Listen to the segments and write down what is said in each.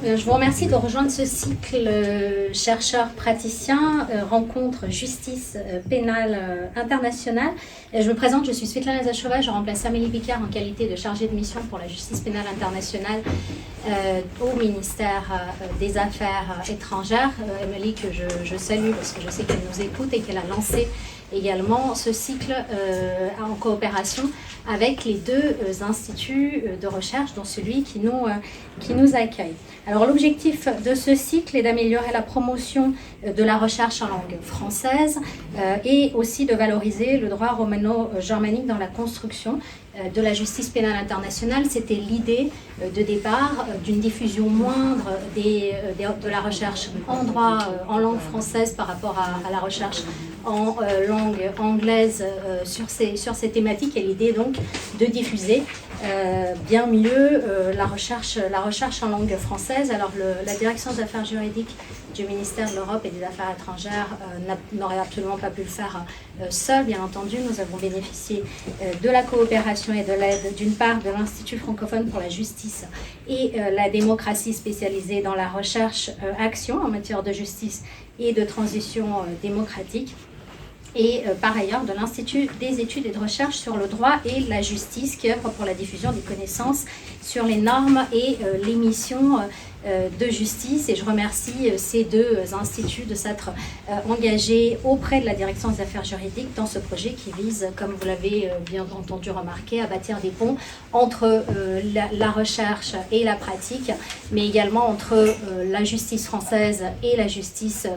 Je vous remercie de rejoindre ce cycle chercheurs-praticiens, rencontre justice pénale internationale. Je me présente, je suis Svetlana Zachova, je remplace Amélie Bicard en qualité de chargée de mission pour la justice pénale internationale au ministère des Affaires étrangères. Amélie que je salue parce que je sais qu'elle nous écoute et qu'elle a lancé également ce cycle en coopération avec les deux instituts de recherche, dont celui qui nous accueille. Alors l'objectif de ce cycle est d'améliorer la promotion de la recherche en langue française et aussi de valoriser le droit romano-germanique dans la construction de la justice pénale internationale. C'était l'idée de départ d'une diffusion moindre de la recherche en droit en langue française par rapport à la recherche en langue anglaise sur ces thématiques, et l'idée donc de diffuser bien mieux la recherche en langue française. Alors la direction des affaires juridiques du ministère de l'Europe et des Affaires étrangères n'aurait absolument pas pu le faire seul, bien entendu. Nous avons bénéficié de la coopération et de l'aide d'une part de l'Institut francophone pour la justice et la démocratie spécialisée dans la recherche action en matière de justice et de transition démocratique, et par ailleurs de l'Institut des études et de recherche sur le droit et la justice qui œuvre pour la diffusion des connaissances sur les normes et les missions de justice. Et je remercie ces deux instituts de s'être engagés auprès de la direction des affaires juridiques dans ce projet qui vise, comme vous l'avez bien entendu remarquer, à bâtir des ponts entre la recherche et la pratique, mais également entre la justice française et la justice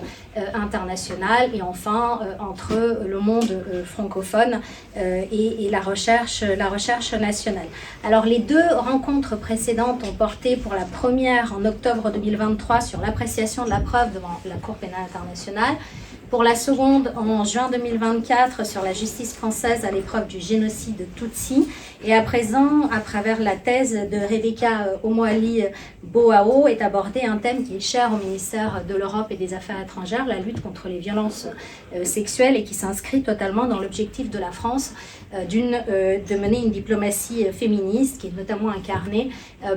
internationale, et enfin entre le monde francophone et la recherche nationale. Alors les deux rencontres précédentes ont porté pour la première en octobre 2023 sur l'appréciation de la preuve devant la Cour pénale internationale, pour la seconde en juin 2024 sur la justice française à l'épreuve du génocide Tutsi, et à présent, à travers la thèse de Rebecca Omwali-Boao, est abordé un thème qui est cher au ministère de l'Europe et des Affaires étrangères, la lutte contre les violences sexuelles, et qui s'inscrit totalement dans l'objectif de la France de mener une diplomatie féministe, qui est notamment incarnée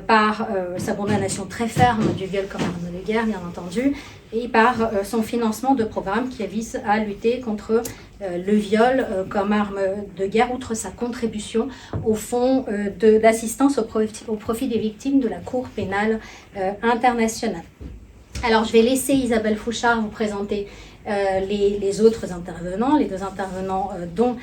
par sa condamnation très ferme du viol comme arme de guerre, bien entendu, et par son financement de programmes qui vise à lutter contre le viol comme arme de guerre, outre sa contribution au fonds d'assistance au profit des victimes de la Cour pénale internationale. Alors je vais laisser Isabelle Fouchard vous présenter les autres intervenants, les deux intervenants dont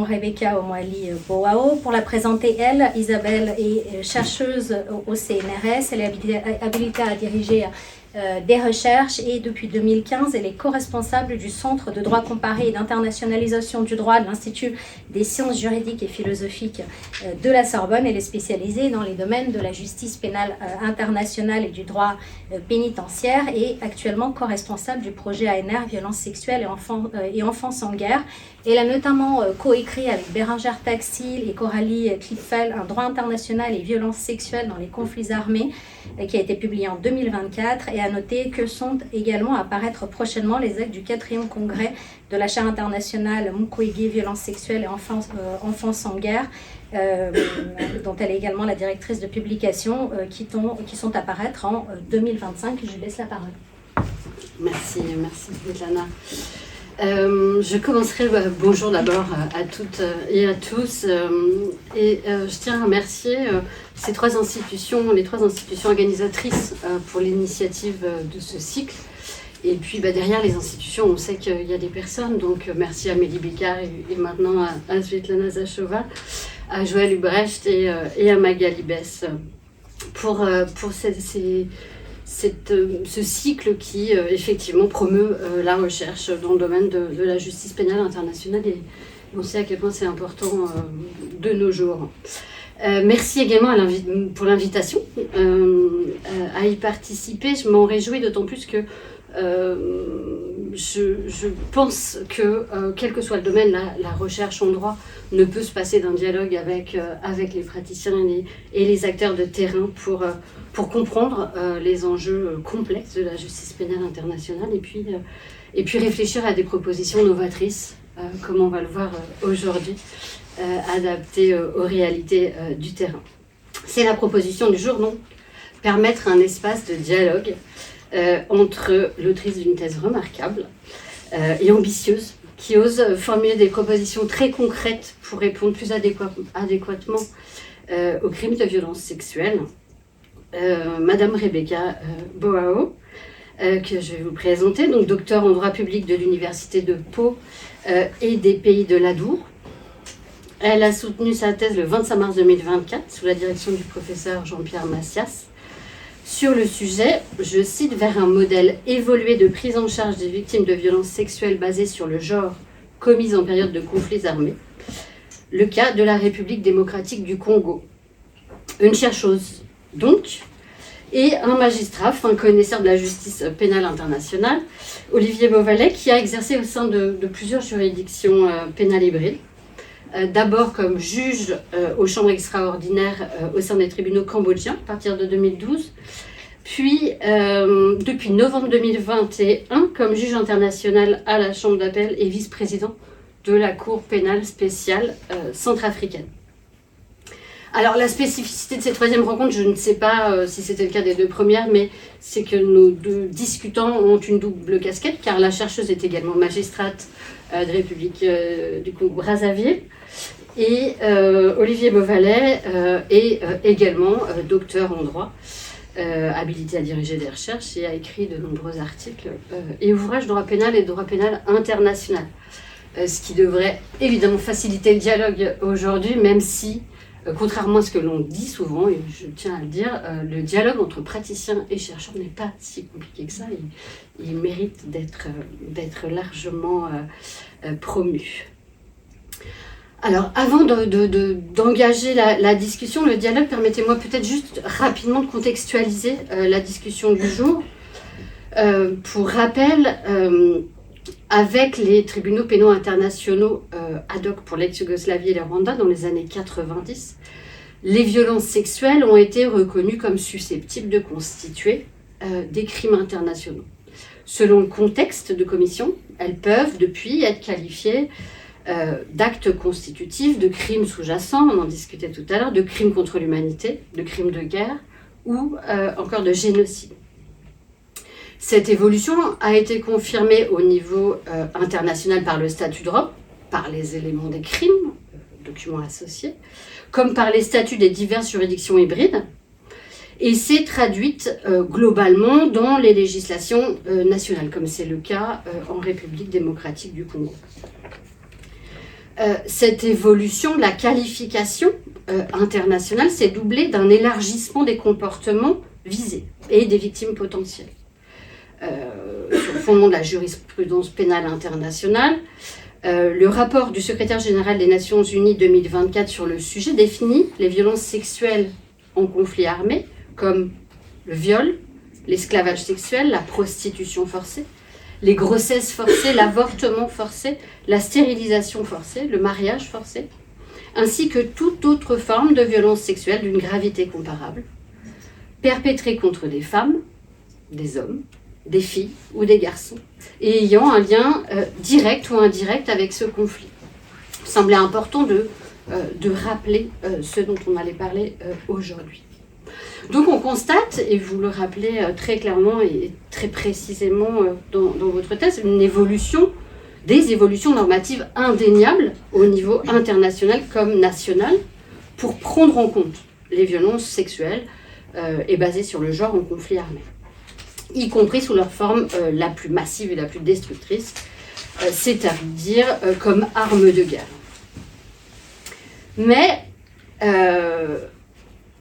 Rebecca Omwali-Boao. Pour la présenter, elle, Isabelle est chercheuse au CNRS, elle est habilitée à diriger des recherches, et depuis 2015, elle est co-responsable du Centre de droit comparé et d'internationalisation du droit de l'Institut des sciences juridiques et philosophiques de la Sorbonne. Elle est spécialisée dans les domaines de la justice pénale internationale et du droit pénitentiaire, et actuellement co-responsable du projet ANR, violences sexuelles et enfance en guerre. Elle a notamment coécrit avec Bérengère Taxil et Coralie Klippfel un droit international et violences sexuelles dans les conflits armés, qui a été publié en 2024, et à noter que sont également à apparaître prochainement les actes du 4e congrès de la chaire internationale Mukwege, violences sexuelles et enfance en guerre, dont elle est également la directrice de publication, qui sont à apparaître en 2025. Je laisse la parole. Merci Svetlana. Je commencerai, bonjour d'abord à toutes et à tous, et je tiens à remercier les trois institutions organisatrices pour l'initiative de ce cycle. Et puis derrière les institutions, on sait qu'il y a des personnes, donc merci à Amélie Bicard et maintenant à Svetlana Zachova, à Joël Ubrecht et à Magali Bess pour ce cycle qui effectivement promeut la recherche dans le domaine de la justice pénale internationale, et on sait à quel point c'est important de nos jours. Merci également pour l'invitation à y participer. Je m'en réjouis d'autant plus que je pense que quel que soit le domaine, la recherche en droit ne peut se passer d'un dialogue avec les praticiens et les acteurs de terrain pour comprendre les enjeux complexes de la justice pénale internationale, et puis réfléchir à des propositions novatrices, comme on va le voir aujourd'hui, adaptées aux réalités du terrain. C'est la proposition du jour, non ? permettre un espace de dialogue entre l'autrice d'une thèse remarquable et ambitieuse, qui ose formuler des propositions très concrètes pour répondre plus adéquatement aux crimes de violence sexuelle. Madame Rebecca Boao, que je vais vous présenter, donc docteur en droit public de l'Université de Pau et des Pays de l'Adour. Elle a soutenu sa thèse le 25 mars 2024 sous la direction du professeur Jean-Pierre Massias sur le sujet, je cite, vers un modèle évolué de prise en charge des victimes de violences sexuelles basées sur le genre commises en période de conflits armés, le cas de la République démocratique du Congo. Une chercheuse, donc, et un magistrat, fin connaisseur de la justice pénale internationale, Olivier Beauvalet, qui a exercé au sein de plusieurs juridictions pénales hybrides. D'abord comme juge aux chambres extraordinaires au sein des tribunaux cambodgiens à partir de 2012, puis depuis novembre 2021 comme juge international à la chambre d'appel et vice-président de la Cour pénale spéciale centrafricaine. Alors la spécificité de cette troisième rencontre, je ne sais pas si c'était le cas des deux premières, mais c'est que nos deux discutants ont une double casquette, car la chercheuse est également magistrate de République du Congo-Brazzaville, et Olivier Beauvalet est également docteur en droit, habilité à diriger des recherches et a écrit de nombreux articles et ouvrages de droit pénal et de droit pénal international. Ce qui devrait évidemment faciliter le dialogue aujourd'hui, même si, contrairement à ce que l'on dit souvent, et je tiens à le dire, le dialogue entre praticiens et chercheurs n'est pas si compliqué que ça. Il mérite d'être largement promu. Alors, avant d'engager la discussion, le dialogue, permettez-moi peut-être juste rapidement de contextualiser la discussion du jour. Pour rappel, avec les tribunaux pénaux internationaux ad hoc pour l'ex-Yougoslavie et le Rwanda dans les années 90, les violences sexuelles ont été reconnues comme susceptibles de constituer des crimes internationaux. Selon le contexte de commission, elles peuvent depuis être qualifiées d'actes constitutifs, de crimes sous-jacents, on en discutait tout à l'heure, de crimes contre l'humanité, de crimes de guerre ou encore de génocide. Cette évolution a été confirmée au niveau international par le statut de Rome, par les éléments des crimes, documents associés, comme par les statuts des diverses juridictions hybrides, et s'est traduite globalement dans les législations nationales, comme c'est le cas en République démocratique du Congo. Cette évolution de la qualification internationale s'est doublée d'un élargissement des comportements visés et des victimes potentielles. Sur le fondement de la jurisprudence pénale internationale, le rapport du secrétaire général des Nations Unies 2024 sur le sujet définit les violences sexuelles en conflit armé comme le viol, l'esclavage sexuel, la prostitution forcée, les grossesses forcées, l'avortement forcé, la stérilisation forcée, le mariage forcé, ainsi que toute autre forme de violence sexuelle d'une gravité comparable, perpétrée contre des femmes, des hommes, des filles ou des garçons, et ayant un lien direct ou indirect avec ce conflit. Il me semblait important de rappeler ce dont on allait parler aujourd'hui. Donc on constate, et vous le rappelez très clairement et très précisément dans votre thèse, des évolutions normatives indéniables au niveau international comme national pour prendre en compte les violences sexuelles et basées sur le genre en conflit armé, y compris sous leur forme la plus massive et la plus destructrice, c'est-à-dire comme arme de guerre. Mais,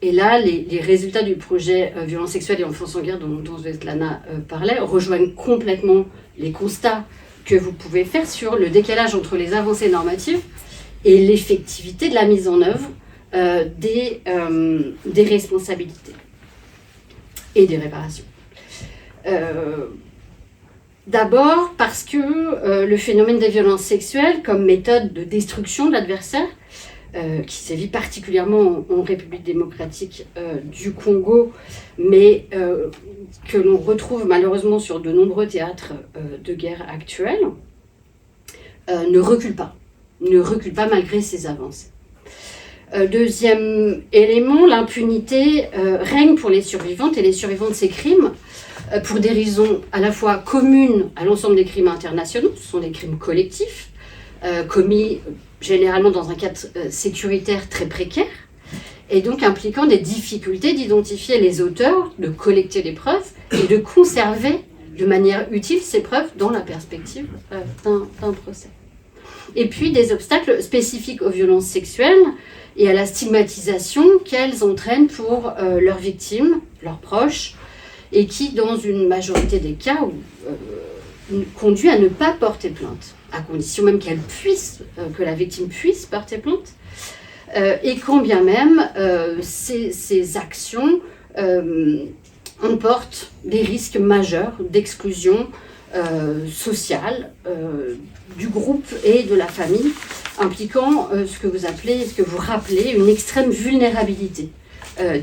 et là, les résultats du projet Violences sexuelles et enfance en guerre dont Svetlana parlait rejoignent complètement les constats que vous pouvez faire sur le décalage entre les avancées normatives et l'effectivité de la mise en œuvre des responsabilités et des réparations. D'abord parce que le phénomène des violences sexuelles comme méthode de destruction de l'adversaire, qui sévit particulièrement en République démocratique du Congo, mais que l'on retrouve malheureusement sur de nombreux théâtres de guerre actuels, ne recule pas malgré ces avancées. Deuxième élément, l'impunité règne pour les survivantes et les survivants de ces crimes pour des raisons à la fois communes à l'ensemble des crimes internationaux, ce sont des crimes collectifs, commis généralement dans un cadre sécuritaire très précaire, et donc impliquant des difficultés d'identifier les auteurs, de collecter les preuves et de conserver de manière utile ces preuves dans la perspective d'un procès. Et puis des obstacles spécifiques aux violences sexuelles et à la stigmatisation qu'elles entraînent pour leurs victimes, leurs proches, et qui, dans une majorité des cas, conduit à ne pas porter plainte, à condition même que la victime puisse porter plainte, et quand bien même ces actions emportent des risques majeurs d'exclusion sociale du groupe et de la famille, impliquant ce que vous rappelez une extrême vulnérabilité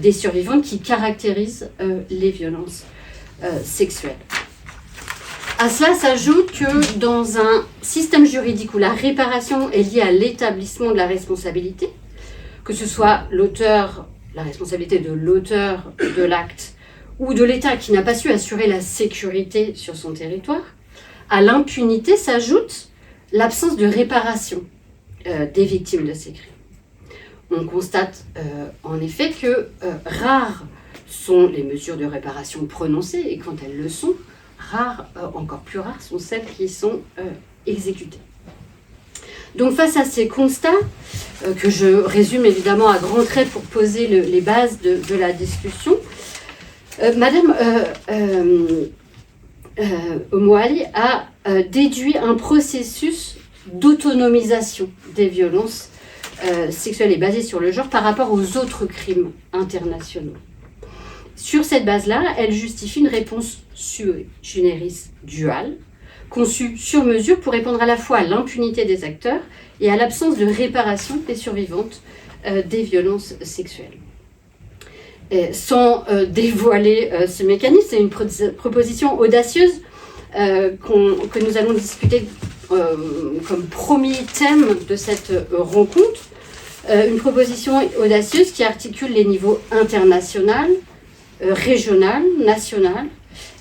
des survivantes qui caractérise les violences sexuelles. À cela s'ajoute que dans un système juridique où la réparation est liée à l'établissement de la responsabilité, que ce soit la responsabilité de l'auteur de l'acte ou de l'État qui n'a pas su assurer la sécurité sur son territoire, à l'impunité s'ajoute l'absence de réparation des victimes de ces crimes. On constate en effet que rares sont les mesures de réparation prononcées, et quand elles le sont, encore plus rares sont celles qui sont exécutées. Donc face à ces constats, que je résume évidemment à grands traits pour poser les bases de la discussion, Madame Omoali a déduit un processus d'autonomisation des violences sexuelles et basées sur le genre par rapport aux autres crimes internationaux. Sur cette base-là, elle justifie une réponse sui generis duale, conçue sur mesure pour répondre à la fois à l'impunité des acteurs et à l'absence de réparation des survivantes des violences sexuelles. Sans dévoiler ce mécanisme, c'est une proposition audacieuse que nous allons discuter comme premier thème de cette rencontre. Une proposition audacieuse qui articule les niveaux international, régional, national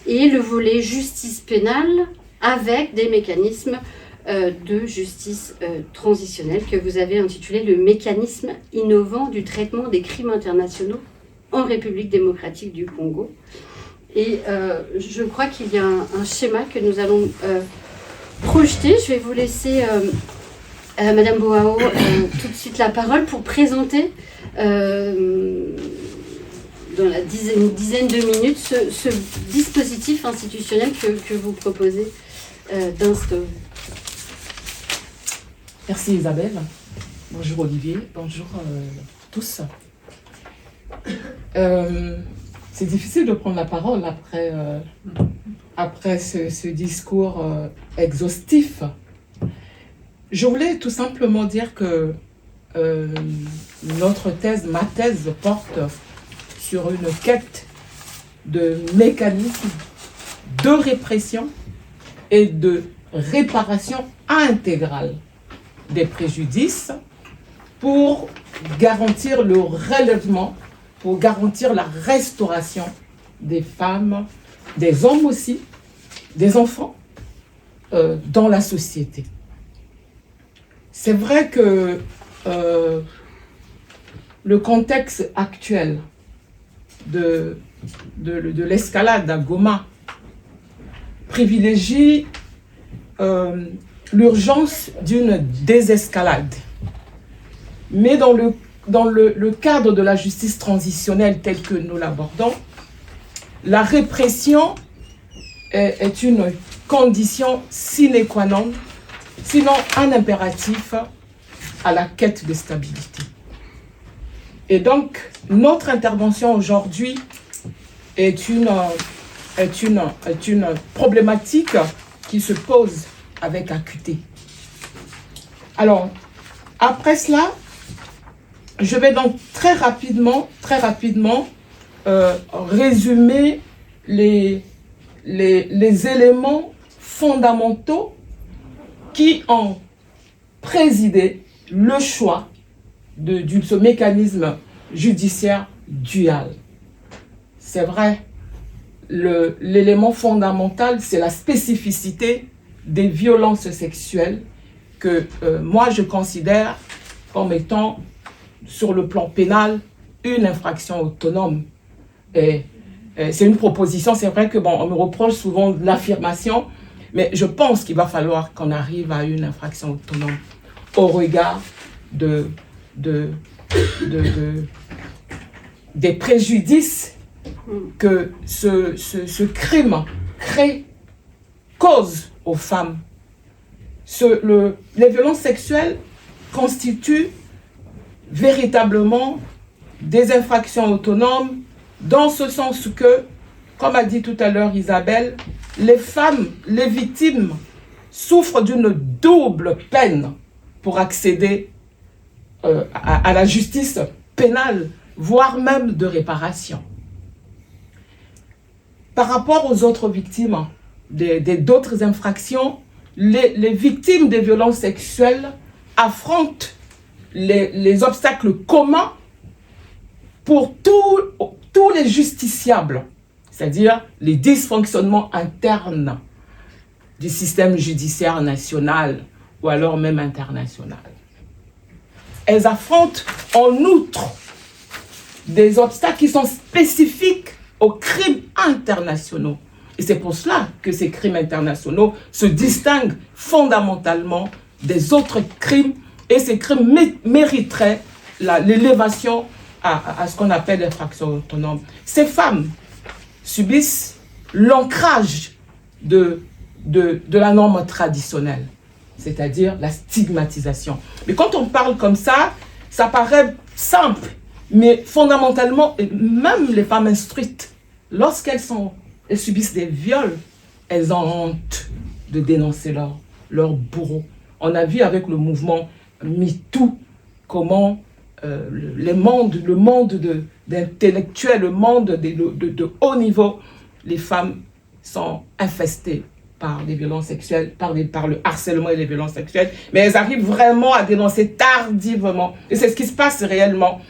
et le volet justice pénale avec des mécanismes de justice transitionnelle que vous avez intitulé le mécanisme innovant du traitement des crimes internationaux en République démocratique du Congo. Et je crois qu'il y a un schéma que nous allons projeter. Je vais vous laisser, Madame Boao, tout de suite la parole pour présenter dans une dizaine de minutes ce dispositif institutionnel que vous proposez d'instaurer. Merci Isabelle. Bonjour Olivier. Bonjour tous. C'est difficile de prendre la parole après ce discours exhaustif. Je voulais tout simplement dire que ma thèse porte sur une quête de mécanismes de répression et de réparation intégrale des préjudices pour garantir le relèvement, pour garantir la restauration des femmes, des hommes aussi, des enfants dans la société. C'est vrai que le contexte actuel de l'escalade à Goma privilégie l'urgence d'une désescalade. Mais dans le cadre de la justice transitionnelle telle que nous l'abordons, la répression est une condition sine qua non, sinon un impératif à la quête de stabilité. Et donc, notre intervention aujourd'hui est une problématique qui se pose avec acuité. Alors, après cela, je vais donc très rapidement résumer les éléments fondamentaux qui ont présidé le choix ce mécanisme judiciaire dual. C'est vrai, l'élément fondamental, c'est la spécificité des violences sexuelles que moi je considère comme étant, sur le plan pénal, une infraction autonome. Et c'est une proposition, c'est vrai que on me reproche souvent de l'affirmation, mais je pense qu'il va falloir qu'on arrive à une infraction autonome au regard des préjudices que ce crime cause aux femmes. Les violences sexuelles constituent véritablement des infractions autonomes, dans ce sens que, comme a dit tout à l'heure Isabelle, les femmes, les victimes, souffrent d'une double peine pour accéder à la justice pénale, voire même de réparation. Par rapport aux autres victimes d'autres infractions, les victimes des violences sexuelles affrontent les obstacles communs pour tous les justiciables, c'est-à-dire les dysfonctionnements internes du système judiciaire national ou alors même international. Elles affrontent en outre des obstacles qui sont spécifiques aux crimes internationaux. Et c'est pour cela que ces crimes internationaux se distinguent fondamentalement des autres crimes, et ces crimes mériteraient l'élévation à ce qu'on appelle l'infraction autonome. Ces femmes subissent l'ancrage de la norme traditionnelle, c'est-à-dire la stigmatisation. Mais quand on parle comme ça paraît simple, mais fondamentalement, même les femmes instruites, lorsqu'elles subissent des viols, elles ont honte de dénoncer leur bourreau. On a vu avec le mouvement MeToo comment le monde d'intellectuels, le monde de haut niveau, les femmes sont infestées par les violences sexuelles, par le harcèlement et les violences sexuelles, mais elles arrivent vraiment à dénoncer tardivement. Et c'est ce qui se passe réellement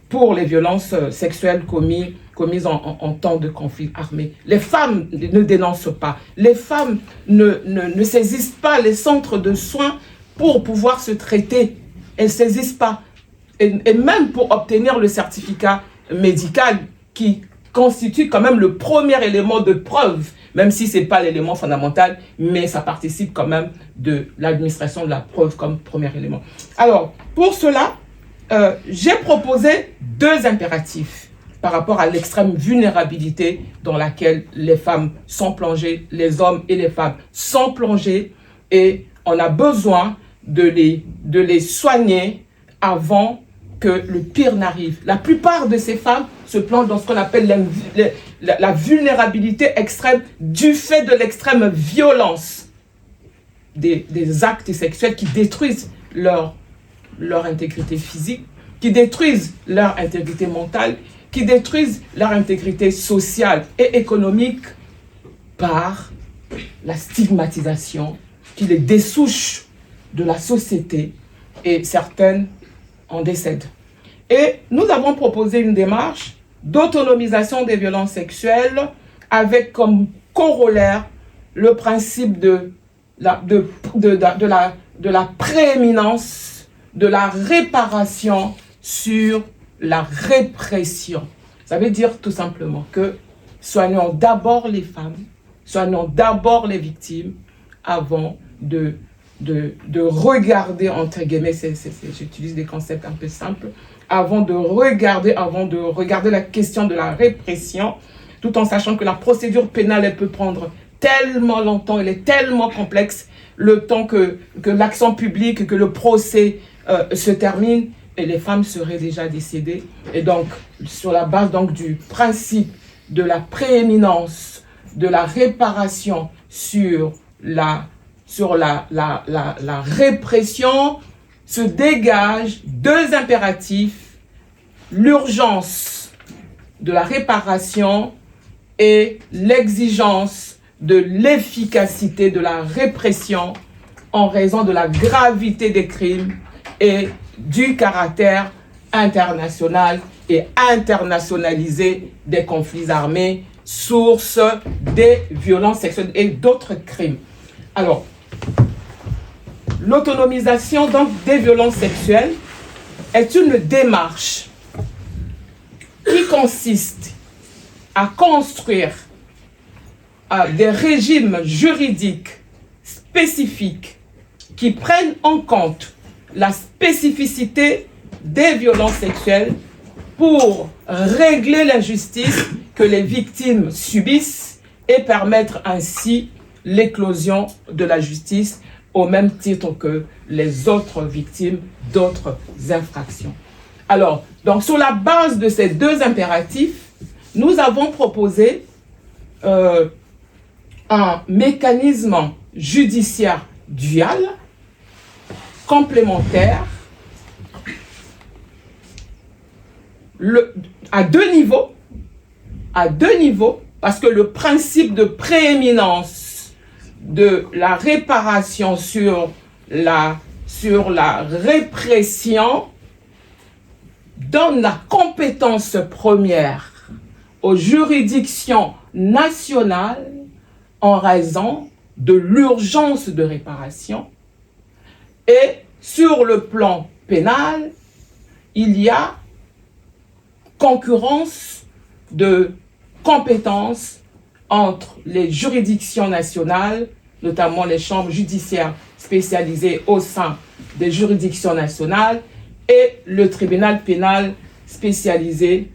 pour les violences sexuelles commises en temps de conflit armé. Les femmes ne dénoncent pas. Les femmes ne saisissent pas les centres de soins pour pouvoir se traiter. Elles ne saisissent pas. Et même pour obtenir le certificat médical qui constitue quand même le premier élément de preuve, même si ce n'est pas l'élément fondamental, mais ça participe quand même de l'administration de la preuve comme premier élément. Alors, pour cela, j'ai proposé 2 impératifs par rapport à l'extrême vulnérabilité dans laquelle les femmes sont plongées, les hommes et les femmes sont plongés, et on a besoin de les soigner avant que le pire n'arrive. La plupart de ces femmes se plongent dans ce qu'on appelle la vulnérabilité extrême du fait de l'extrême violence des actes sexuels qui détruisent leur intégrité physique, qui détruisent leur intégrité mentale, qui détruisent leur intégrité sociale et économique par la stigmatisation qui les dessouche de la société, et certaines en décèdent. Et nous avons proposé une démarche d'autonomisation des violences sexuelles avec comme corollaire le principe de la prééminence de la réparation sur la répression. Ça veut dire tout simplement que soignons d'abord les femmes, soignons d'abord les victimes avant de regarder, entre guillemets, j'utilise des concepts un peu simples, avant de regarder la question de la répression, tout en sachant que la procédure pénale, elle peut prendre tellement longtemps, elle est tellement complexe, le temps que l'action publique, que le procès se termine, et les femmes seraient déjà décédées. Et donc, sur la base donc, du principe de la prééminence, de la réparation sur la répression, se dégagent 2 impératifs: l'urgence de la réparation et l'exigence de l'efficacité de la répression en raison de la gravité des crimes et du caractère international et internationalisé des conflits armés, source des violences sexuelles et d'autres crimes. Alors, l'autonomisation donc des violences sexuelles est une démarche qui consiste à construire des régimes juridiques spécifiques qui prennent en compte la spécificité des violences sexuelles pour régler l'injustice que les victimes subissent et permettre ainsi l'éclosion de la justice au même titre que les autres victimes d'autres infractions. Alors, donc sur la base de ces deux impératifs, nous avons proposé un mécanisme judiciaire dual, complémentaire, à deux niveaux, parce que le principe de prééminence de la réparation sur la répression donne la compétence première aux juridictions nationales en raison de l'urgence de réparation. Et sur le plan pénal, il y a concurrence de compétences entre les juridictions nationales, notamment les chambres judiciaires spécialisées au sein des juridictions nationales, et le tribunal pénal spécialisé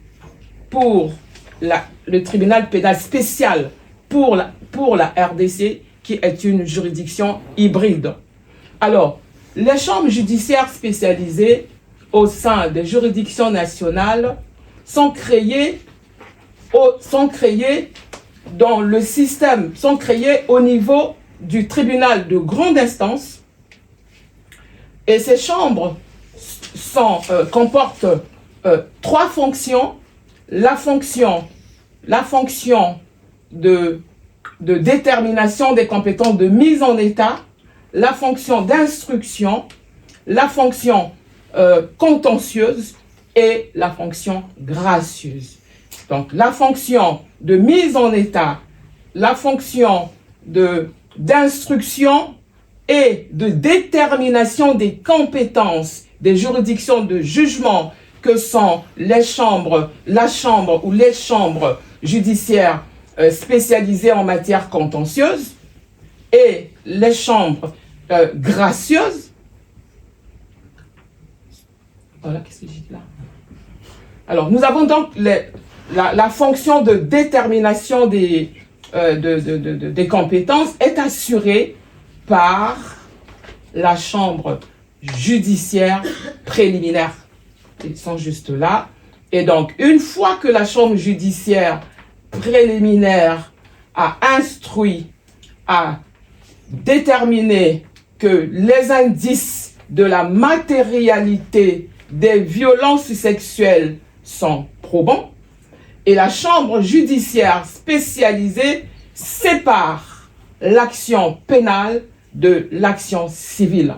le tribunal pénal spécial pour la RDC, qui est une juridiction hybride. Alors, les chambres judiciaires spécialisées au sein des juridictions nationales sont créées dans le système, sont créées au niveau du tribunal de grande instance, et ces chambres comportent trois fonctions: la fonction de détermination des compétences de mise en état, la fonction d'instruction, la fonction contentieuse et la fonction gracieuse. Donc, la fonction de mise en état, la fonction d'instruction et de détermination des compétences des juridictions de jugement que sont la chambre ou les chambres judiciaires spécialisées en matière contentieuse et les chambres gracieuses. Voilà, qu'est-ce que j'ai dit là? Alors, nous avons donc la fonction de détermination des compétences est assurée par la chambre judiciaire préliminaire. Ils sont juste là. Et donc, une fois que la chambre judiciaire préliminaire a instruit, a déterminé que les indices de la matérialité des violences sexuelles sont probants, et la chambre judiciaire spécialisée sépare l'action pénale de l'action civile.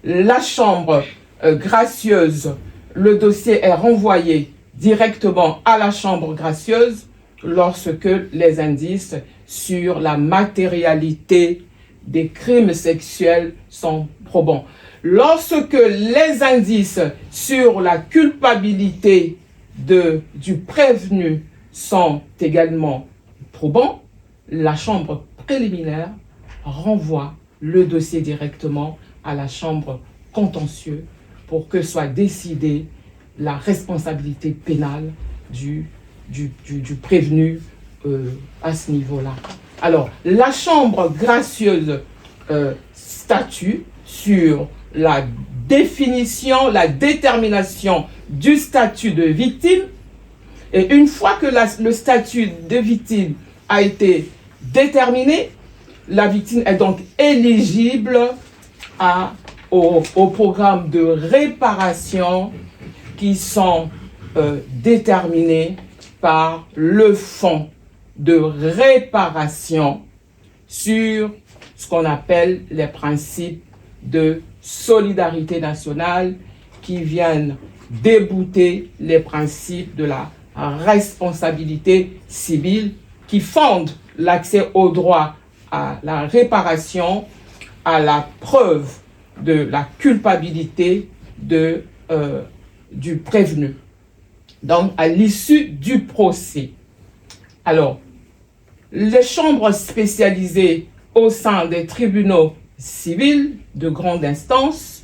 La chambre gracieuse, le dossier est renvoyé directement à la chambre gracieuse lorsque les indices sur la matérialité des crimes sexuels sont probants. Lorsque les indices sur la culpabilité du prévenu sont également probants, la chambre préliminaire renvoie le dossier directement à la chambre contentieuse pour que soit décidée la responsabilité pénale du prévenu à ce niveau-là. Alors, la chambre gracieuse statue sur la définition, la détermination du statut de victime, et une fois que le statut de victime a été déterminé, la victime est donc éligible au programme de réparation qui sont déterminés par le fonds de réparation sur ce qu'on appelle les principes de solidarité nationale qui viennent débouter les principes de la responsabilité civile qui fondent l'accès au droit à la réparation, à la preuve de la culpabilité du prévenu. Donc, à l'issue du procès. Alors, les chambres spécialisées au sein des tribunaux civils de grande instance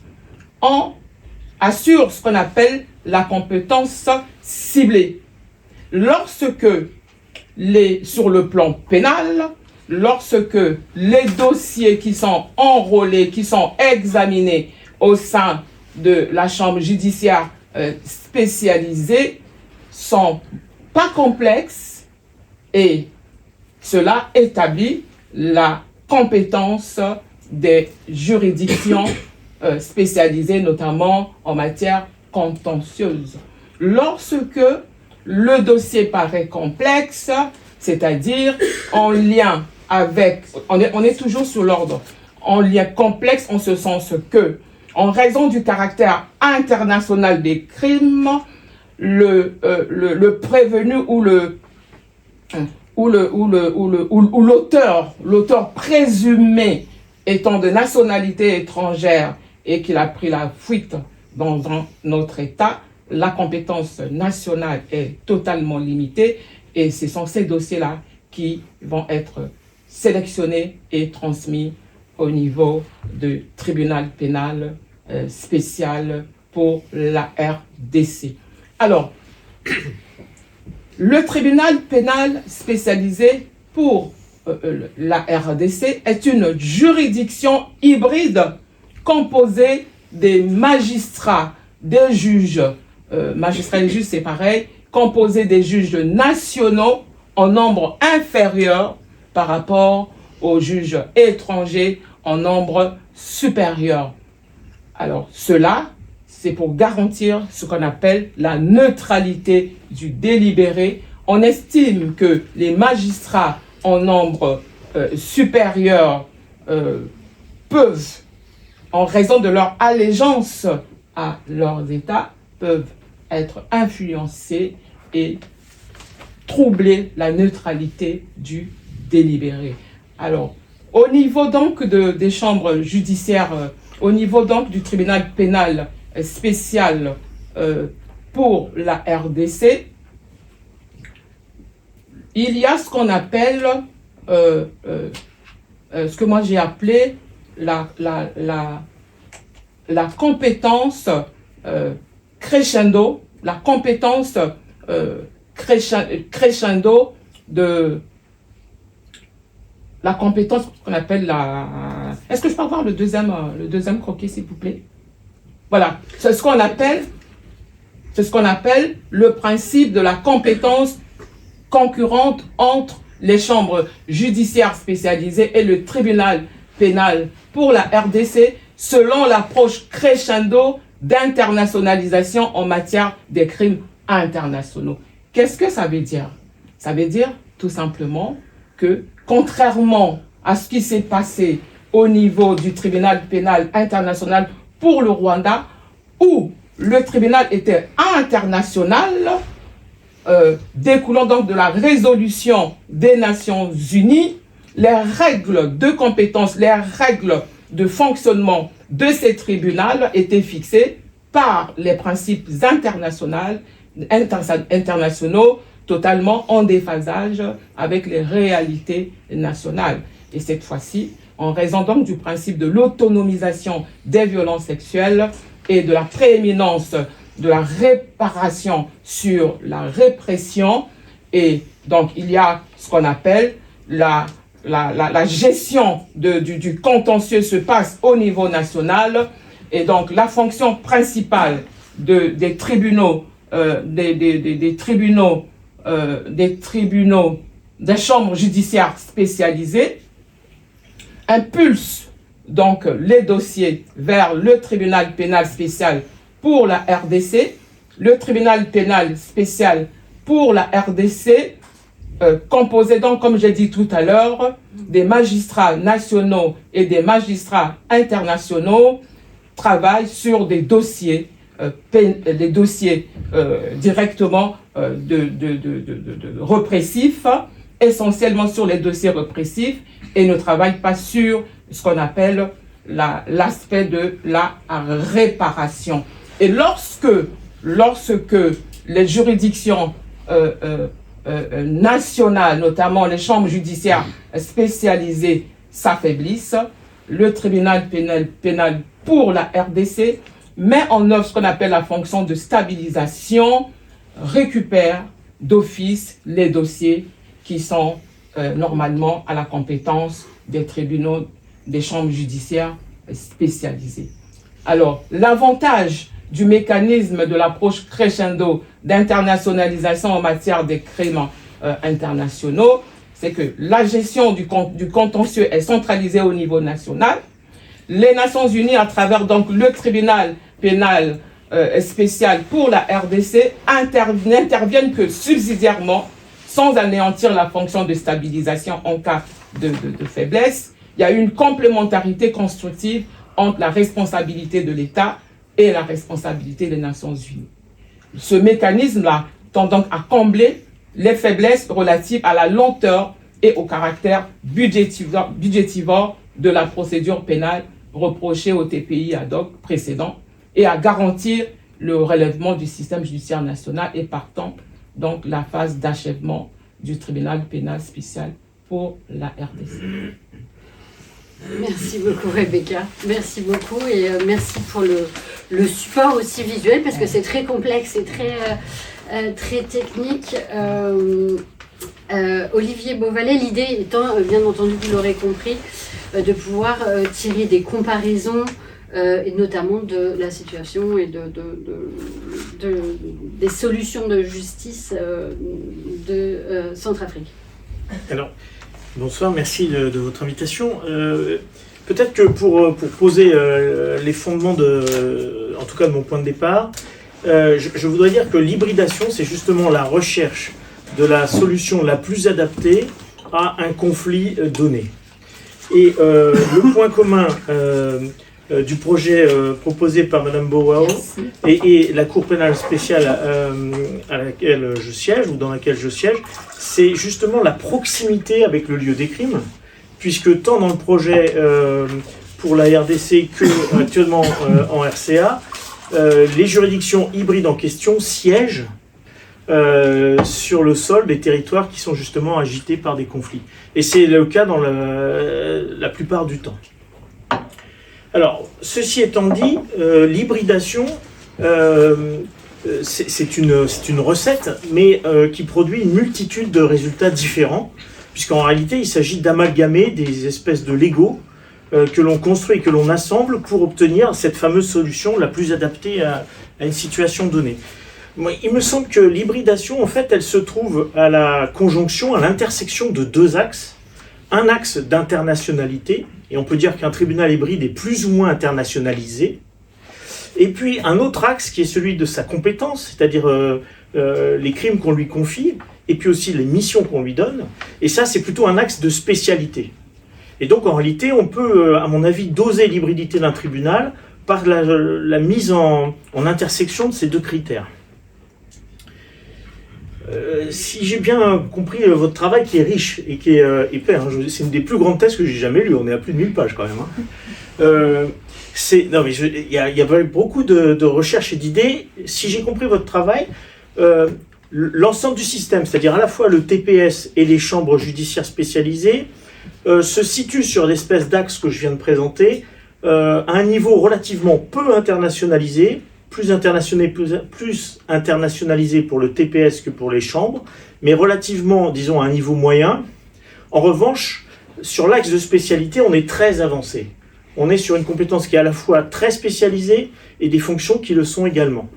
assurent ce qu'on appelle la compétence ciblée. Lorsque sur le plan pénal, lorsque les dossiers qui sont enrôlés, qui sont examinés au sein de la chambre judiciaire spécialisée sont pas complexes et cela établit la compétence des juridictions spécialisées, notamment en matière contentieuse. Lorsque le dossier paraît complexe, c'est-à-dire en lien avec, on est toujours sur l'ordre, en lien complexe en ce sens que, en raison du caractère international des crimes, le prévenu ou l'auteur présumé étant de nationalité étrangère et qu'il a pris la fuite dans un autre État, la compétence nationale est totalement limitée et ce sont ces dossiers-là qui vont être sélectionnés et transmis au niveau du tribunal pénal spécial pour la RDC. Alors, le tribunal pénal spécialisé pour la RDC est une juridiction hybride composée des magistrats, des juges, magistrats et juges c'est pareil, composée des juges nationaux en nombre inférieur par rapport aux juges étrangers en nombre supérieur. Alors cela, c'est pour garantir ce qu'on appelle la neutralité du délibéré. On estime que les magistrats en nombre supérieur peuvent, en raison de leur allégeance à leurs États, peuvent être influencés et troubler la neutralité du délibéré. Alors, au niveau donc des chambres judiciaires, au niveau donc du tribunal pénal spécial pour la RDC, il y a ce qu'on appelle, ce que moi j'ai appelé la compétence crescendo, la compétence crescendo de la compétence qu'on appelle la... Est-ce que je peux avoir le deuxième croquis, s'il vous plaît? Voilà, c'est ce qu'on appelle le principe de la compétence concurrente entre les chambres judiciaires spécialisées et le tribunal pénal pour la RDC selon l'approche crescendo d'internationalisation en matière des crimes internationaux. Qu'est-ce que ça veut dire? Ça veut dire tout simplement que, contrairement à ce qui s'est passé au niveau du tribunal pénal international pour le Rwanda, où le tribunal était international, découlant donc de la résolution des Nations Unies, les règles de compétence, les règles de fonctionnement de ces tribunaux étaient fixées par les principes internationaux totalement en déphasage avec les réalités nationales. Et cette fois-ci, en raison donc du principe de l'autonomisation des violences sexuelles et de la prééminence de la réparation sur la répression, et donc il y a ce qu'on appelle la gestion du contentieux se passe au niveau national, et donc la fonction principale des tribunaux, des chambres judiciaires spécialisées impulse donc les dossiers vers le tribunal pénal spécial pour la RDC. Le tribunal pénal spécial pour la RDC, composé donc, comme j'ai dit tout à l'heure, des magistrats nationaux et des magistrats internationaux, travaille sur des dossiers les dossiers directement répressifs, essentiellement sur les dossiers répressifs, et ne travaille pas sur ce qu'on appelle l'aspect de la réparation. Et lorsque les juridictions nationales, notamment les chambres judiciaires spécialisées, s'affaiblissent, le tribunal pénal pour la RDC met en œuvre ce qu'on appelle la fonction de stabilisation, récupère d'office les dossiers qui sont normalement à la compétence des tribunaux, des chambres judiciaires spécialisées. Alors, l'avantage du mécanisme de l'approche crescendo d'internationalisation en matière des crimes internationaux, c'est que la gestion du contentieux est centralisée au niveau national. Les Nations Unies, à travers donc le tribunal pénal spécial pour la RDC, n'interviennent que subsidiairement, sans anéantir la fonction de stabilisation en cas de faiblesse. Il y a une complémentarité constructive entre la responsabilité de l'État et la responsabilité des Nations Unies. Ce mécanisme-là tend donc à combler les faiblesses relatives à la lenteur et au caractère budgétivore de la procédure pénale reprochée au TPI ad hoc précédent et à garantir le relèvement du système judiciaire national et partant donc la phase d'achèvement du tribunal pénal spécial pour la RDC. Merci beaucoup Rebecca, merci beaucoup et merci pour le support aussi visuel parce que c'est très complexe et très technique. Olivier Beauvalet, l'idée étant, bien entendu, vous l'aurez compris, de pouvoir tirer des comparaisons et notamment de la situation et des solutions de justice de Centrafrique. Alors, bonsoir, merci de votre invitation. Peut-être que pour poser les fondements, en tout cas de mon point de départ, je voudrais dire que l'hybridation, c'est justement la recherche de la solution la plus adaptée à un conflit donné. Et le point commun du projet proposé par Mme Bowao et la Cour pénale spéciale à laquelle je siège, ou dans laquelle je siège, c'est justement la proximité avec le lieu des crimes, puisque tant dans le projet pour la RDC que actuellement en RCA, les juridictions hybrides en question siègent sur le sol des territoires qui sont justement agités par des conflits. Et c'est le cas dans la plupart du temps. Alors, ceci étant dit, l'hybridation, c'est une recette, mais qui produit une multitude de résultats différents, puisqu'en réalité, il s'agit d'amalgamer des espèces de Lego que l'on construit et que l'on assemble pour obtenir cette fameuse solution la plus adaptée à une situation donnée. Il me semble que l'hybridation, en fait, elle se trouve à la conjonction, à l'intersection de deux axes. Un axe d'internationalité, et on peut dire qu'un tribunal hybride est plus ou moins internationalisé. Et puis un autre axe qui est celui de sa compétence, c'est-à-dire les crimes qu'on lui confie, et puis aussi les missions qu'on lui donne. Et ça, c'est plutôt un axe de spécialité. Et donc, en réalité, on peut, à mon avis, doser l'hybridité d'un tribunal par la mise en intersection de ces deux critères. Si j'ai bien compris votre travail qui est riche et qui est épais, hein, c'est une des plus grandes thèses que j'ai jamais lues, on est à plus de 1000 pages quand même. Hein. Il y a beaucoup de recherches et d'idées. Si j'ai compris votre travail, l'ensemble du système, c'est-à-dire à la fois le TPS et les chambres judiciaires spécialisées, se situe sur l'espèce d'axe que je viens de présenter, à un niveau relativement peu internationalisé, plus internationalisé pour le TPS que pour les chambres, mais relativement, disons, à un niveau moyen. En revanche, sur l'axe de spécialité, on est très avancé. On est sur une compétence qui est à la fois très spécialisée et des fonctions qui le sont également.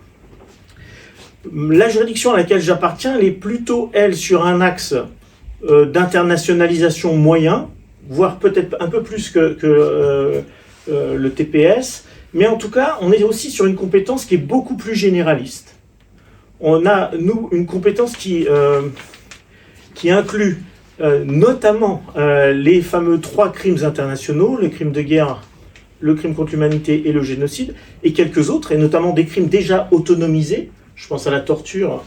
La juridiction à laquelle j'appartiens, elle est plutôt, elle, sur un axe d'internationalisation moyen, voire peut-être un peu plus que le TPS, mais en tout cas, on est aussi sur une compétence qui est beaucoup plus généraliste. On a, nous, une compétence qui inclut notamment les fameux 3 crimes internationaux, le crime de guerre, le crime contre l'humanité et le génocide, et quelques autres, et notamment des crimes déjà autonomisés, je pense à la torture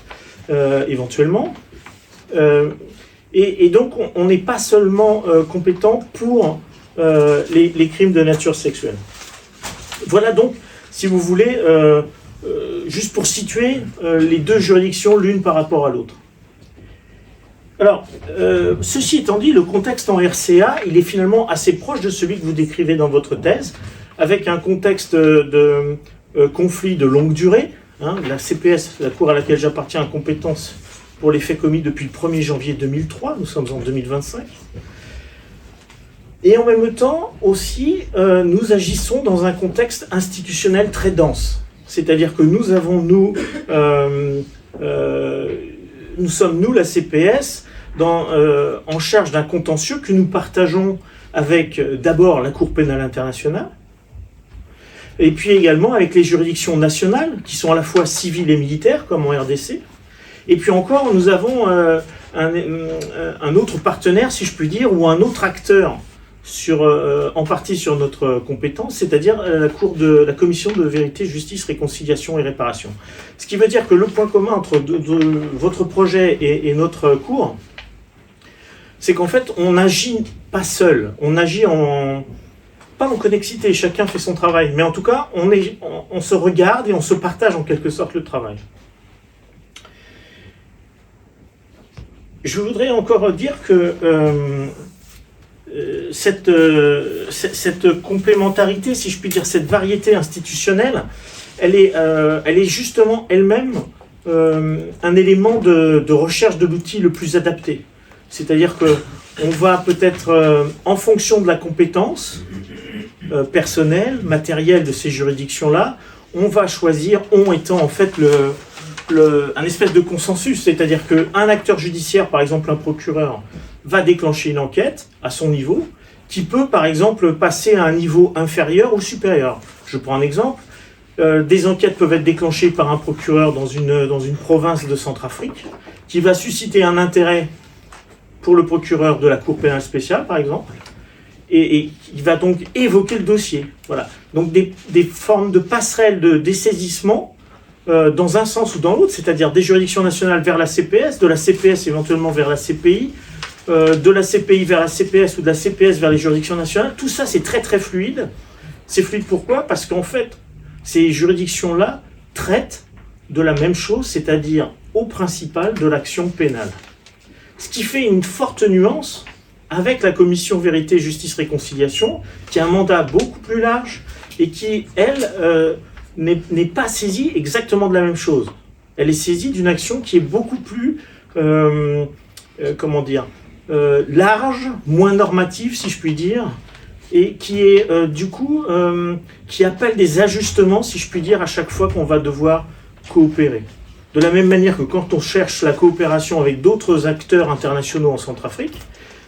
éventuellement. Et donc on n'est pas seulement compétent pour les crimes de nature sexuelle. Voilà donc, si vous voulez, juste pour situer les deux juridictions l'une par rapport à l'autre. Alors, ceci étant dit, le contexte en RCA, il est finalement assez proche de celui que vous décrivez dans votre thèse, avec un contexte de conflit de longue durée. La CPS, la cour à laquelle j'appartiens, a compétence pour les faits commis depuis le 1er janvier 2003, nous sommes en 2025. Et en même temps, aussi, nous agissons dans un contexte institutionnel très dense. C'est-à-dire que nous avons, nous sommes, nous, la CPS, en charge d'un contentieux que nous partageons avec d'abord la Cour pénale internationale, et puis également avec les juridictions nationales, qui sont à la fois civiles et militaires, comme en RDC. Et puis encore, nous avons un autre partenaire, si je puis dire, ou un autre acteur, en partie sur notre compétence, c'est-à-dire la Commission de vérité, justice, réconciliation et réparation. Ce qui veut dire que le point commun entre votre projet et notre cour, c'est qu'en fait, on n'agit pas seul, on agit pas en connexité, chacun fait son travail, mais en tout cas, on se regarde et on se partage en quelque sorte le travail. Je voudrais encore dire que cette complémentarité, si je puis dire, cette variété institutionnelle, elle est justement elle-même un élément de recherche de l'outil le plus adapté. C'est-à-dire qu'on va peut-être, en fonction de la compétence personnelle, matérielle de ces juridictions-là, on va choisir, on étant en fait un espèce de consensus, c'est-à-dire qu'un acteur judiciaire, par exemple un procureur, va déclencher une enquête à son niveau, qui peut par exemple passer à un niveau inférieur ou supérieur. Je prends un exemple, des enquêtes peuvent être déclenchées par un procureur dans une province de Centrafrique, qui va susciter un intérêt pour le procureur de la Cour pénale spéciale, par exemple, et il va donc évoquer le dossier. Voilà. Donc des formes de passerelles de dessaisissement dans un sens ou dans l'autre, c'est-à-dire des juridictions nationales vers la CPS, de la CPS éventuellement vers la CPI, de la CPI vers la CPS ou de la CPS vers les juridictions nationales. Tout ça, c'est très très fluide. C'est fluide pourquoi ? Parce qu'en fait, ces juridictions-là traitent de la même chose, c'est-à-dire au principal de l'action pénale. Ce qui fait une forte nuance avec la commission Vérité, Justice, Réconciliation, qui a un mandat beaucoup plus large et qui, elle, n'est pas saisie exactement de la même chose. Elle est saisie d'une action qui est beaucoup plus, large, moins normative, si je puis dire, et qui est, qui appelle des ajustements, si je puis dire, à chaque fois qu'on va devoir coopérer. De la même manière que quand on cherche la coopération avec d'autres acteurs internationaux en Centrafrique,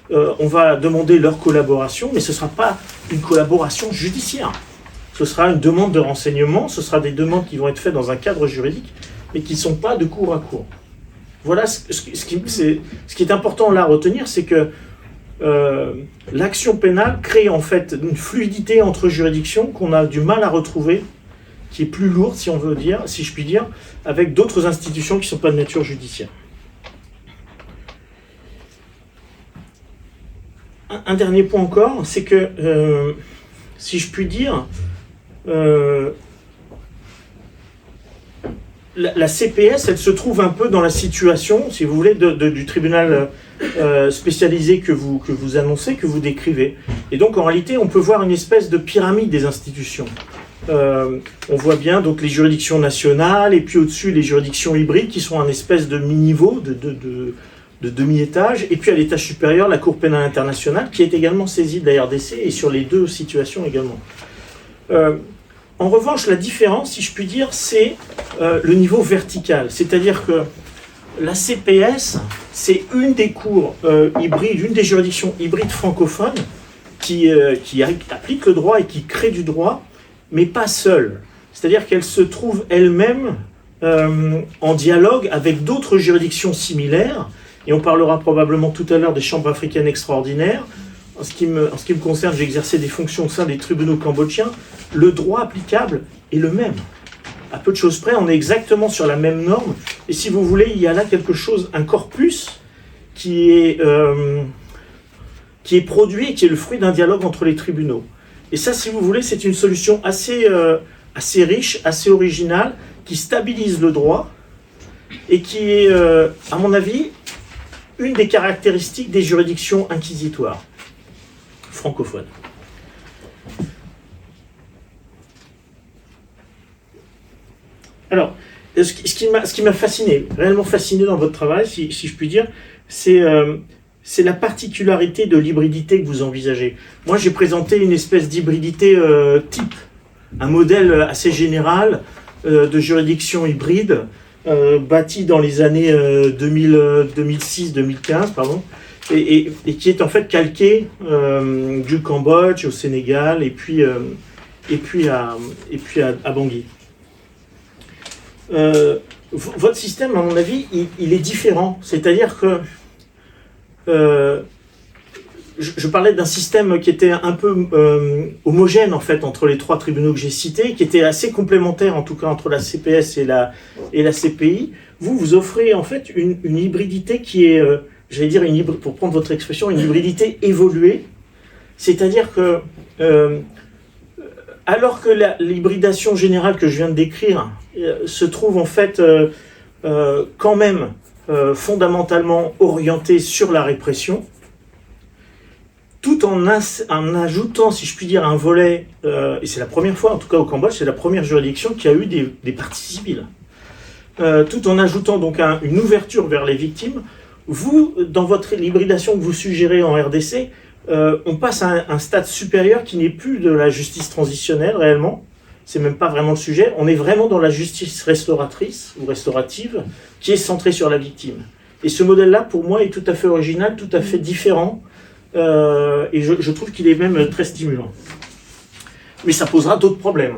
on va demander leur collaboration, mais ce ne sera pas une collaboration judiciaire. Ce sera une demande de renseignement, ce sera des demandes qui vont être faites dans un cadre juridique, mais qui ne sont pas de cour à cour. Voilà ce qui est important là à retenir, c'est que l'action pénale crée en fait une fluidité entre juridictions qu'on a du mal à retrouver, qui est plus lourde, si on veut dire, si je puis dire, avec d'autres institutions qui ne sont pas de nature judiciaire. Un dernier point encore, c'est que, si je puis dire, la CPS, elle se trouve un peu dans la situation, si vous voulez, du tribunal spécialisé que vous annoncez, que vous décrivez. Et donc, en réalité, on peut voir une espèce de pyramide des institutions. On voit bien donc les juridictions nationales et puis au-dessus les juridictions hybrides qui sont un espèce de mi-niveau, de demi-étage, et puis à l'étage supérieur la Cour pénale internationale qui est également saisie de la RDC et sur les deux situations également. En revanche, la différence, si je puis dire, c'est le niveau vertical, c'est-à-dire que la CPS, c'est une des cours hybrides, une des juridictions hybrides francophones qui applique le droit et qui crée du droit, mais pas seule. C'est-à-dire qu'elle se trouve elle-même en dialogue avec d'autres juridictions similaires, et on parlera probablement tout à l'heure des chambres africaines extraordinaires, en ce qui me concerne, j'ai exercé des fonctions au sein des tribunaux cambodgiens, le droit applicable est le même. À peu de choses près, on est exactement sur la même norme. Et si vous voulez, il y a là quelque chose, un corpus qui est produit et qui est le fruit d'un dialogue entre les tribunaux. Et ça, si vous voulez, c'est une solution assez riche, assez originale, qui stabilise le droit et qui est, à mon avis, une des caractéristiques des juridictions inquisitoires francophones. Alors, ce qui m'a fasciné, réellement fasciné dans votre travail, si je puis dire, c'est la particularité de l'hybridité que vous envisagez. Moi, j'ai présenté une espèce d'hybridité type, un modèle assez général de juridiction hybride, bâti dans les années 2006-2015, pardon, et qui est en fait calqué du Cambodge au Sénégal et puis à Bangui. Votre système, à mon avis, il est différent. C'est-à-dire que je parlais d'un système qui était un peu homogène en fait entre les trois tribunaux que j'ai cités, qui était assez complémentaire en tout cas entre la CPS et la CPI. Vous offrez en fait une hybridité qui est, j'allais dire, pour prendre votre expression, une hybridité évoluée. C'est-à-dire que alors que l'hybridation générale que je viens de décrire se trouve en fait quand même fondamentalement orientée sur la répression, tout en ajoutant, si je puis dire, un volet, et c'est la première fois, en tout cas au Cambodge, c'est la première juridiction qui a eu des parties civiles, tout en ajoutant donc une ouverture vers les victimes. Vous, dans votre hybridation que vous suggérez en RDC, on passe à un stade supérieur qui n'est plus de la justice transitionnelle réellement, c'est même pas vraiment le sujet, on est vraiment dans la justice restauratrice ou restaurative qui est centrée sur la victime. Et ce modèle-là, pour moi, est tout à fait original, tout à fait différent, et je trouve qu'il est même très stimulant. Mais ça posera d'autres problèmes,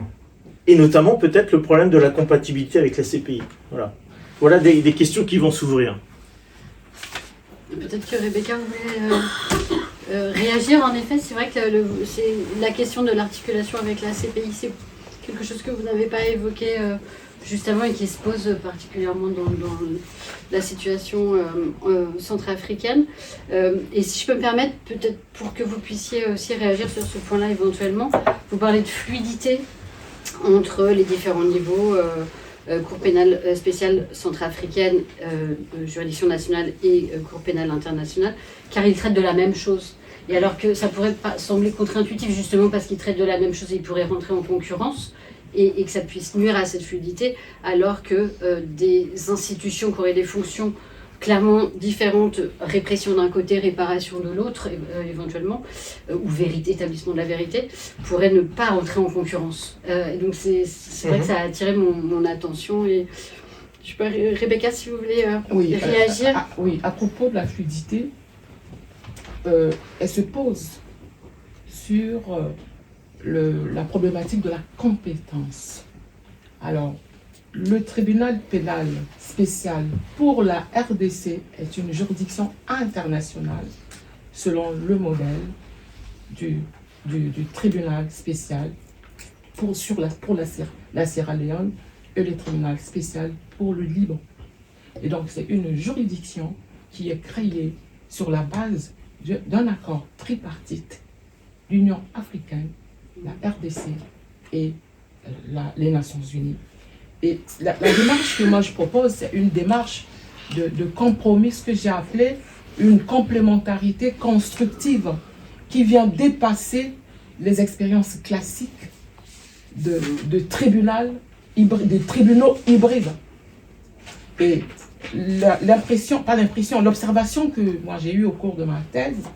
et notamment peut-être le problème de la compatibilité avec la CPI. Voilà des questions qui vont s'ouvrir. Peut-être que Rebecca voulait réagir. En effet, c'est vrai que c'est la question de l'articulation avec la CPI, c'est quelque chose que vous n'avez pas évoqué juste avant et qui se pose particulièrement dans la situation centrafricaine. Et si je peux me permettre, peut-être pour que vous puissiez aussi réagir sur ce point-là éventuellement, vous parlez de fluidité entre les différents niveaux, Cour pénale spéciale centrafricaine, juridiction nationale et Cour pénale internationale, car ils traitent de la même chose. Et alors que ça pourrait pas sembler contre-intuitif, justement parce qu'ils traitent de la même chose et ils pourraient rentrer en concurrence, et que ça puisse nuire à cette fluidité, alors que des institutions qui auraient des fonctions clairement différentes, répression d'un côté, réparation de l'autre, éventuellement, ou établissement de la vérité, pourraient ne pas rentrer en concurrence. Et donc c'est vrai que ça a attiré mon attention. Et je sais pas, Rebecca, si vous voulez réagir. Oui, à propos de la fluidité, elle se pose sur la problématique de la compétence. Alors, le tribunal pénal spécial pour la RDC est une juridiction internationale selon le modèle du tribunal spécial pour la Sierra Leone et le tribunal spécial pour le Liban. Et donc, c'est une juridiction qui est créée sur la base d'un accord tripartite l'Union africaine, la RDC et les Nations unies. Et la démarche que moi je propose, c'est une démarche de compromis, ce que j'ai appelé une complémentarité constructive qui vient dépasser les expériences classiques de tribunaux hybrides. Et l'observation que moi j'ai eue au cours de ma thèse,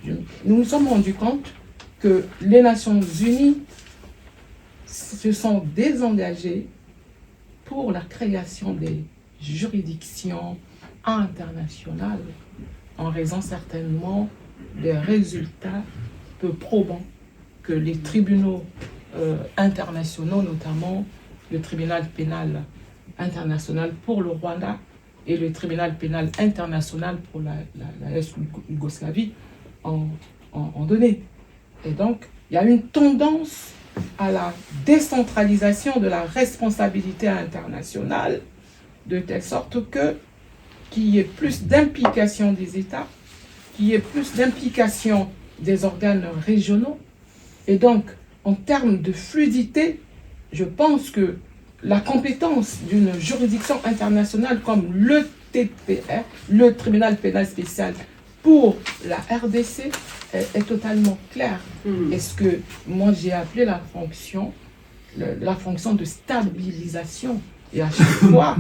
nous nous sommes rendus compte que les Nations unies se sont désengagées pour la création des juridictions internationales en raison certainement des résultats peu probants que les tribunaux internationaux, notamment le tribunal pénal international pour le Rwanda et le tribunal pénal international pour la Yougoslavie, ont donné. Et donc, il y a une tendance à la décentralisation de la responsabilité internationale, de telle sorte qu'il y ait plus d'implication des États, qu'il y ait plus d'implication des organes régionaux. Et donc, en termes de fluidité, je pense que la compétence d'une juridiction internationale comme le TPR, le tribunal pénal spécial pour la RDC, est totalement claire. Est-ce que moi j'ai appelé la fonction de stabilisation, et à chaque fois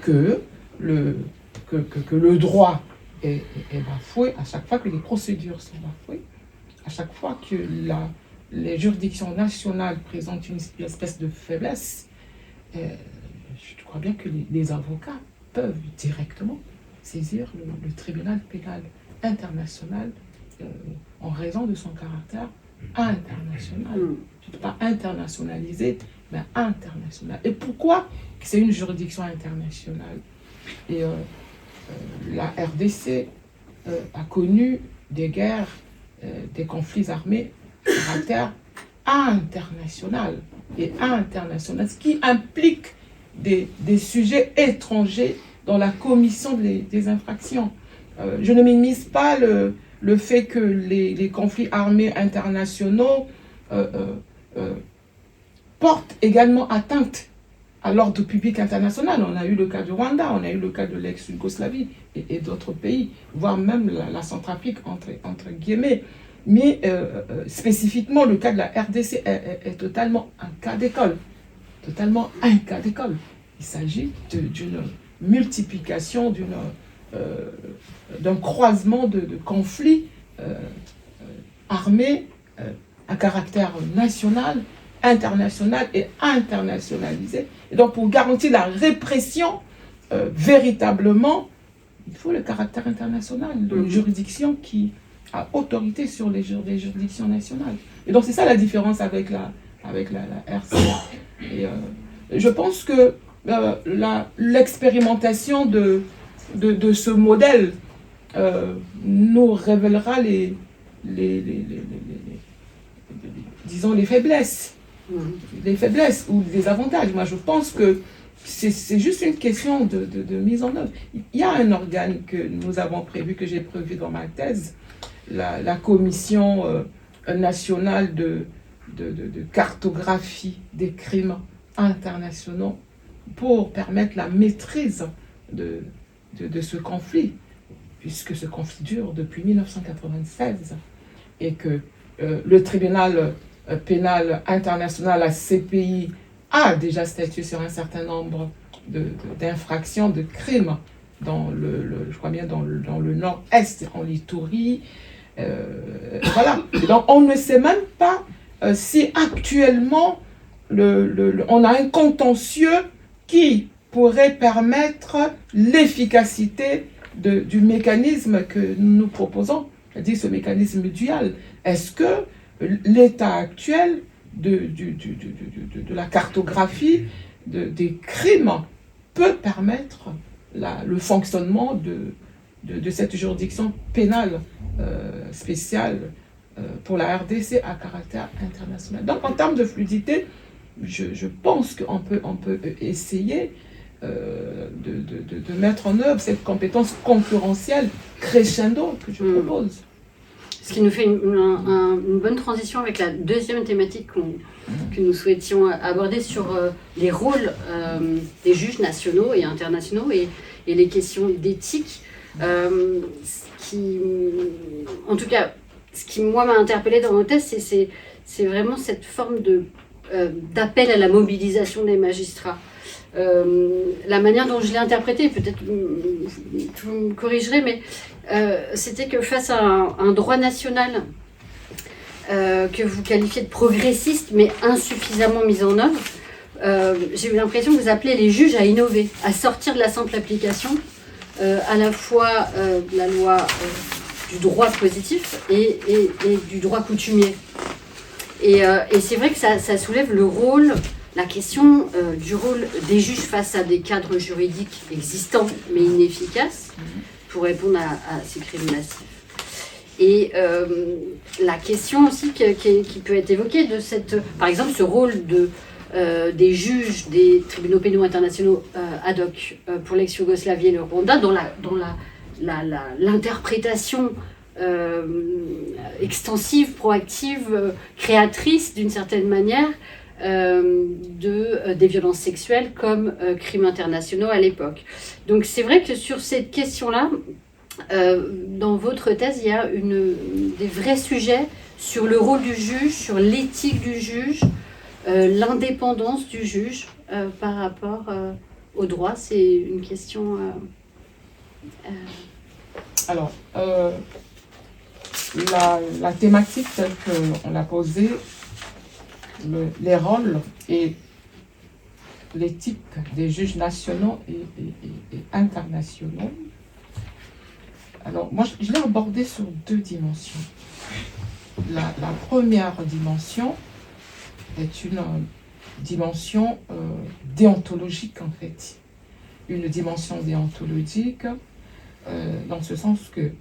que le droit est bafoué, à chaque fois que les procédures sont bafouées, à chaque fois que les juridictions nationales présentent une espèce de faiblesse, je crois bien que les avocats peuvent directement saisir le tribunal pénal international en raison de son caractère international. Je ne peux pas internationaliser, mais international. Et pourquoi c'est une juridiction internationale? Et la RDC a connu des guerres, des conflits armés de caractère international. Et international, ce qui implique des sujets étrangers dans la commission des infractions. Je ne minimise pas le fait que les conflits armés internationaux portent également atteinte à l'ordre public international. On a eu le cas du Rwanda, on a eu le cas de l'ex-Yougoslavie et d'autres pays, voire même la Centrafrique entre guillemets. Mais spécifiquement, le cas de la RDC est totalement un cas d'école. Totalement un cas d'école. Il s'agit d'une multiplication, d'un croisement de conflits armés à caractère national, international et internationalisé. Et donc, pour garantir la répression, véritablement, il faut le caractère international, une juridiction qui a autorité sur les juridictions nationales. Et donc, c'est ça la différence avec la RCA. Et je pense que l'expérimentation de ce modèle nous révélera disons les faiblesses ou les avantages. Moi, je pense que c'est juste une question de mise en œuvre. Il y a un organe que nous avons prévu, que j'ai prévu dans ma thèse, la commission nationale de cartographie des crimes internationaux pour permettre la maîtrise de ce conflit, puisque ce conflit dure depuis 1996 et que le tribunal pénal international, la CPI, a déjà statué sur un certain nombre d'infractions, de crimes je crois bien dans le nord-est, en Ituri. Voilà. Donc on ne sait même pas si actuellement on a un contentieux qui pourrait permettre l'efficacité du mécanisme que nous proposons, c'est-à-dire ce mécanisme dual. Est-ce que l'état actuel de la cartographie des crimes peut permettre le fonctionnement de cette juridiction pénale spéciale pour la RDC à caractère international? Donc en termes de fluidité, je pense qu'on peut essayer de mettre en œuvre cette compétence concurrentielle crescendo que je propose. Ce qui nous fait une bonne transition avec la deuxième thématique que nous souhaitions aborder sur les rôles des juges nationaux et internationaux et les questions d'éthique. En tout cas, ce qui moi m'a interpellée dans nos thèses, c'est vraiment cette forme d'appel à la mobilisation des magistrats. La manière dont je l'ai interprétée, peut-être vous me corrigerez, mais c'était que face à un droit national que vous qualifiez de progressiste mais insuffisamment mis en œuvre, j'ai eu l'impression que vous appelez les juges à innover, à sortir de la simple application à la fois de la loi du droit positif et du droit coutumier. Et c'est vrai que ça soulève la question du rôle des juges face à des cadres juridiques existants mais inefficaces pour répondre à ces crimes massifs. Et la question aussi qui peut être évoquée de par exemple, ce rôle des juges des tribunaux pénaux internationaux ad hoc pour l'ex-Yougoslavie et le Rwanda, dans l'interprétation extensive, proactive, créatrice d'une certaine manière des violences sexuelles comme crimes internationaux à l'époque. Donc c'est vrai que sur cette question-là, dans votre thèse, il y a des vrais sujets sur le rôle du juge, sur l'éthique du juge, l'indépendance du juge par rapport au droit. C'est une question... Alors, la thématique telle qu'on l'a posée, les rôles et l'éthique des juges nationaux et internationaux. Alors, moi, je l'ai abordé sur 2 dimensions. La première dimension est une dimension déontologique, en fait. Une dimension déontologique dans ce sens que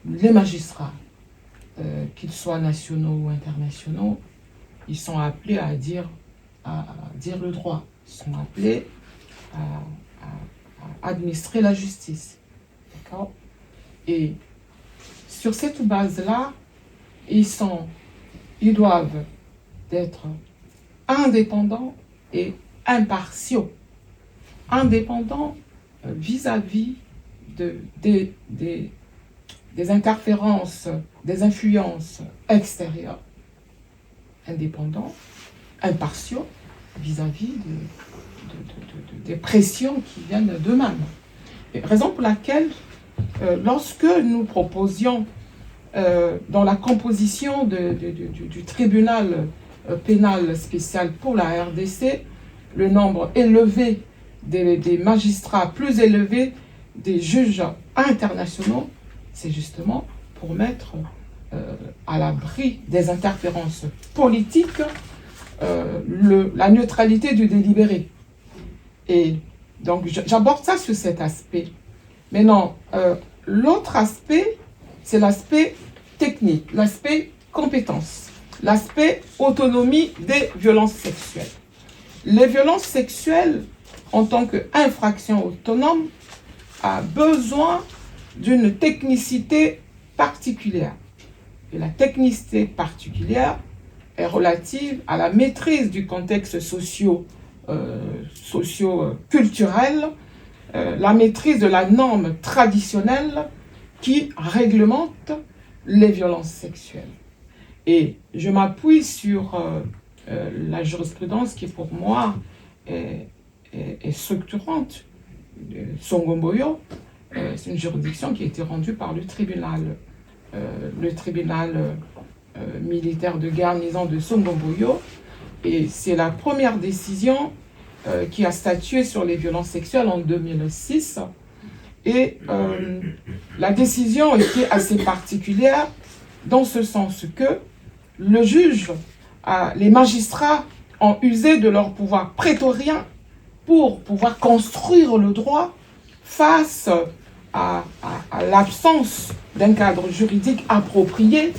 les magistrats, qu'ils soient nationaux ou internationaux, ils sont appelés à dire le droit. Ils sont appelés à administrer la justice. D'accord ? Et sur cette base-là, ils doivent être indépendants et impartiaux. Indépendants vis-à-vis des interférences, des influences extérieures. Indépendants, impartiaux vis-à-vis des pressions qui viennent d'eux-mêmes. Raison pour laquelle, lorsque nous proposions dans la composition du tribunal pénal spécial pour la RDC, le nombre élevé des magistrats, plus élevé des juges internationaux, c'est justement pour mettre à l'abri des interférences politiques la neutralité du délibéré. Et donc j'aborde ça sur cet aspect. Maintenant, l'autre aspect, c'est l'aspect technique, l'aspect compétence, l'aspect autonomie des violences sexuelles. Les violences sexuelles, en tant qu'infraction autonome, a besoin d'une technicité particulière. Et la technicité particulière est relative à la maîtrise du contexte socio-culturel, la maîtrise de la norme traditionnelle qui réglemente les violences sexuelles. Et je m'appuie sur la jurisprudence qui, pour moi, est structurante. Songomboyo, c'est une juridiction qui a été rendue par le tribunal militaire de garnison de Songomboyo. Et c'est la première décision qui a statué sur les violences sexuelles en 2006. Et la décision était assez particulière dans ce sens que le juge, les magistrats ont usé de leur pouvoir prétorien pour pouvoir construire le droit face à l'absence d'un cadre juridique approprié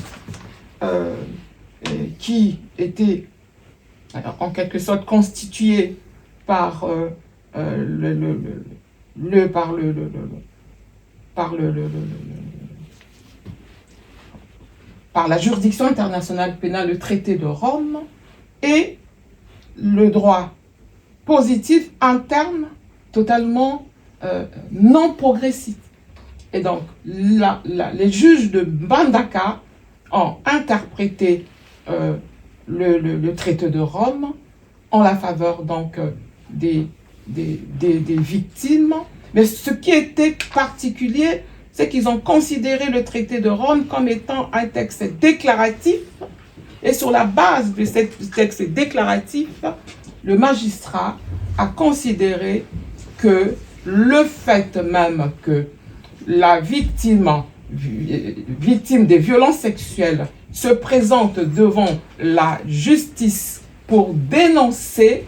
qui était en quelque sorte constitué par la juridiction internationale pénale, le traité de Rome, et le droit positif interne totalement non progressif. Et donc, les juges de Mbandaka ont interprété le traité de Rome en la faveur donc des victimes. Mais ce qui était particulier, c'est qu'ils ont considéré le traité de Rome comme étant un texte déclaratif. Et sur la base de ce texte déclaratif, le magistrat a considéré que le fait même que la victime des violences sexuelles se présente devant la justice pour dénoncer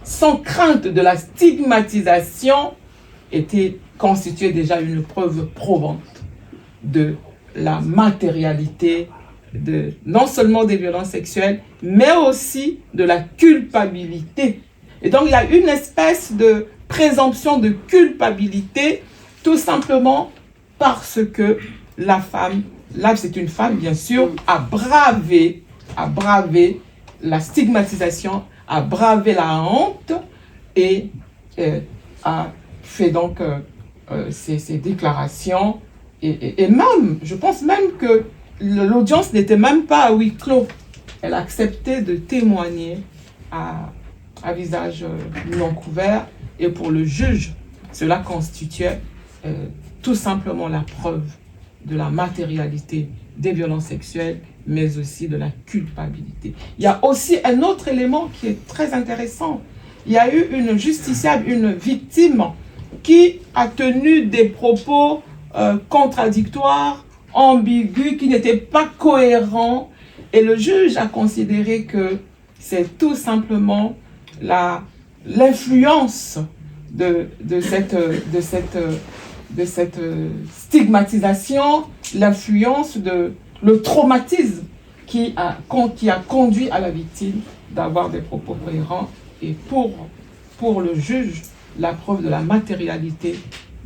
sans crainte de la stigmatisation était constituée déjà une preuve probante de la matérialité non seulement des violences sexuelles, mais aussi de la culpabilité. Et donc, il y a une espèce de présomption de culpabilité, tout simplement parce que la femme, là c'est une femme bien sûr, a bravé la stigmatisation, a bravé la honte et a fait donc ces déclarations. Et même, je pense même que l'audience n'était même pas à huis clos. Elle acceptait de témoigner à visage non couvert. Et pour le juge, cela constituait tout simplement la preuve de la matérialité des violences sexuelles, mais aussi de la culpabilité. Il y a aussi un autre élément qui est très intéressant. Il y a eu une justiciable, une victime, qui a tenu des propos contradictoires, ambigus, qui n'étaient pas cohérents. Et le juge a considéré que c'est tout simplement l'influence de cette stigmatisation, l'influence le traumatisme qui a conduit à la victime d'avoir des propos cohérents. Et pour le juge, la preuve de la matérialité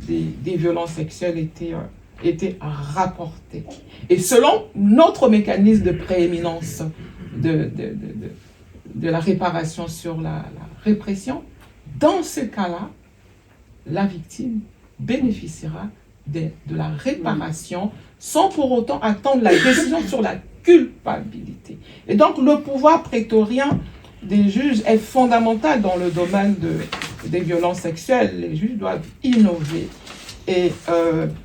des violences sexuelles était rapportée. Et selon notre mécanisme de prééminence de la réparation sur la répression, dans ce cas-là, la victime bénéficiera de la réparation sans pour autant attendre la décision sur la culpabilité. Et donc, le pouvoir prétorien des juges est fondamental dans le domaine des violences sexuelles. Les juges doivent innover. Et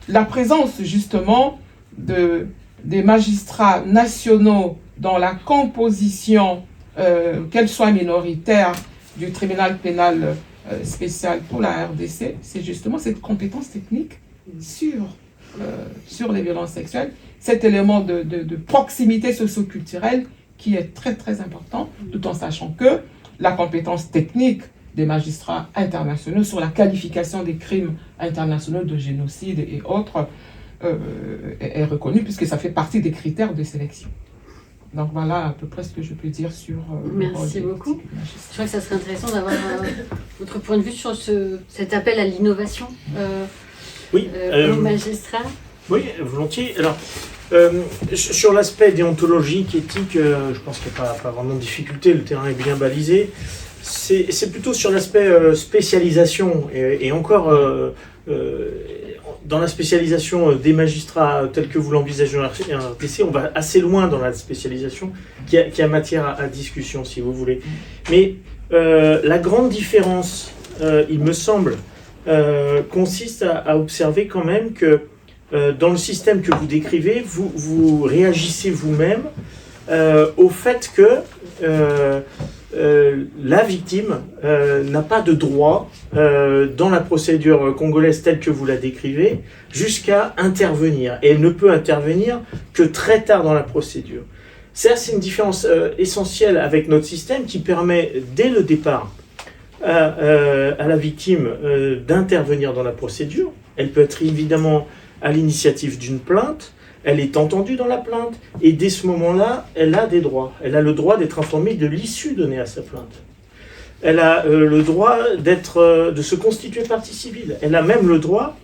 la présence, justement, des magistrats nationaux dans la composition, qu'elle soit minoritaire, du tribunal pénal spécial pour la RDC, c'est justement cette compétence technique sur les violences sexuelles, cet élément de proximité socio-culturelle qui est très très important, tout en sachant que la compétence technique des magistrats internationaux sur la qualification des crimes internationaux de génocide et autres est reconnue, puisque ça fait partie des critères de sélection. Donc voilà à peu près ce que je peux dire sur... Merci beaucoup. Je crois que ça serait intéressant d'avoir votre point de vue sur cet appel à l'innovation aux magistrats. Oui, volontiers. Alors, sur l'aspect déontologique, éthique, je pense qu'il n'y a pas vraiment de difficulté, le terrain est bien balisé. C'est plutôt sur l'aspect spécialisation, et encore dans la spécialisation des magistrats tels que vous l'envisagez en RDC, on va assez loin dans la spécialisation qui a matière à discussion, si vous voulez. Mais la grande différence, il me semble, consiste à observer quand même que dans le système que vous décrivez, vous réagissez vous-même au fait que la victime n'a pas de droit dans la procédure congolaise telle que vous la décrivez jusqu'à intervenir. Et elle ne peut intervenir que très tard dans la procédure. C'est une différence essentielle avec notre système qui permet dès le départ à la victime d'intervenir dans la procédure. Elle peut être évidemment à l'initiative d'une plainte, elle est entendue dans la plainte, et dès ce moment-là, elle a des droits. Elle a le droit d'être informée de l'issue donnée à sa plainte. Elle a le droit de se constituer partie civile. Elle a même le droit,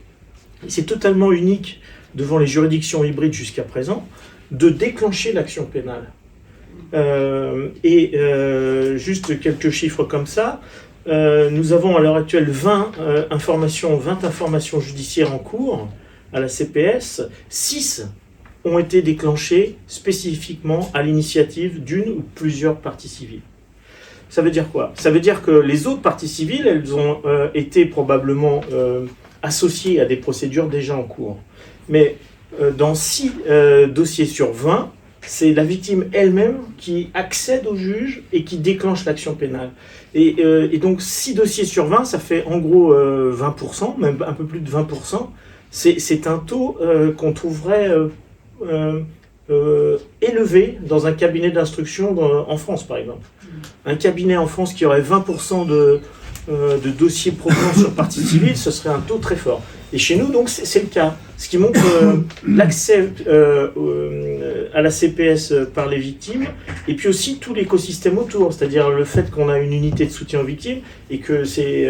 et c'est totalement unique devant les juridictions hybrides jusqu'à présent, de déclencher l'action pénale. Juste quelques chiffres comme ça, nous avons à l'heure actuelle 20 informations judiciaires en cours à la CPS, 6 ont été déclenchées spécifiquement à l'initiative d'une ou plusieurs parties civiles. Ça veut dire quoi? Ça veut dire que les autres parties civiles, elles ont été probablement associées à des procédures déjà en cours. Mais dans 6 dossiers sur 20, c'est la victime elle-même qui accède au juge et qui déclenche l'action pénale. Et donc 6 dossiers sur 20, ça fait en gros 20%, même un peu plus de 20%. C'est un taux qu'on trouverait élevé dans un cabinet d'instruction en France, par exemple. Un cabinet en France qui aurait 20% de dossiers provenant sur partie civile, ce serait un taux très fort. Et chez nous, donc, c'est le cas. Ce qui montre l'accès à la CPS par les victimes, et puis aussi tout l'écosystème autour, c'est-à-dire le fait qu'on a une unité de soutien aux victimes, et que ces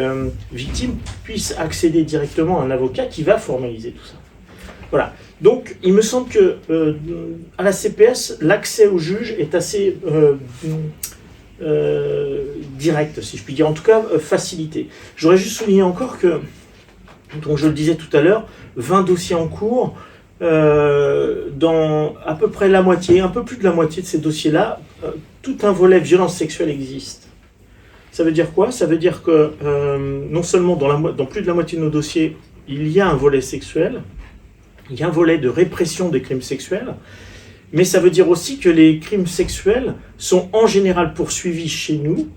victimes puissent accéder directement à un avocat qui va formaliser tout ça. Voilà. Donc, il me semble que à la CPS, l'accès au juge est assez direct, si je puis dire, en tout cas facilité. J'aurais juste souligné encore que, donc je le disais tout à l'heure, 20 dossiers en cours, dans à peu près la moitié, un peu plus de la moitié de ces dossiers-là, tout un volet violence sexuelle existe. Ça veut dire quoi? Ça veut dire que non seulement dans plus de la moitié de nos dossiers, il y a un volet sexuel, il y a un volet de répression des crimes sexuels, mais ça veut dire aussi que les crimes sexuels sont en général poursuivis chez nous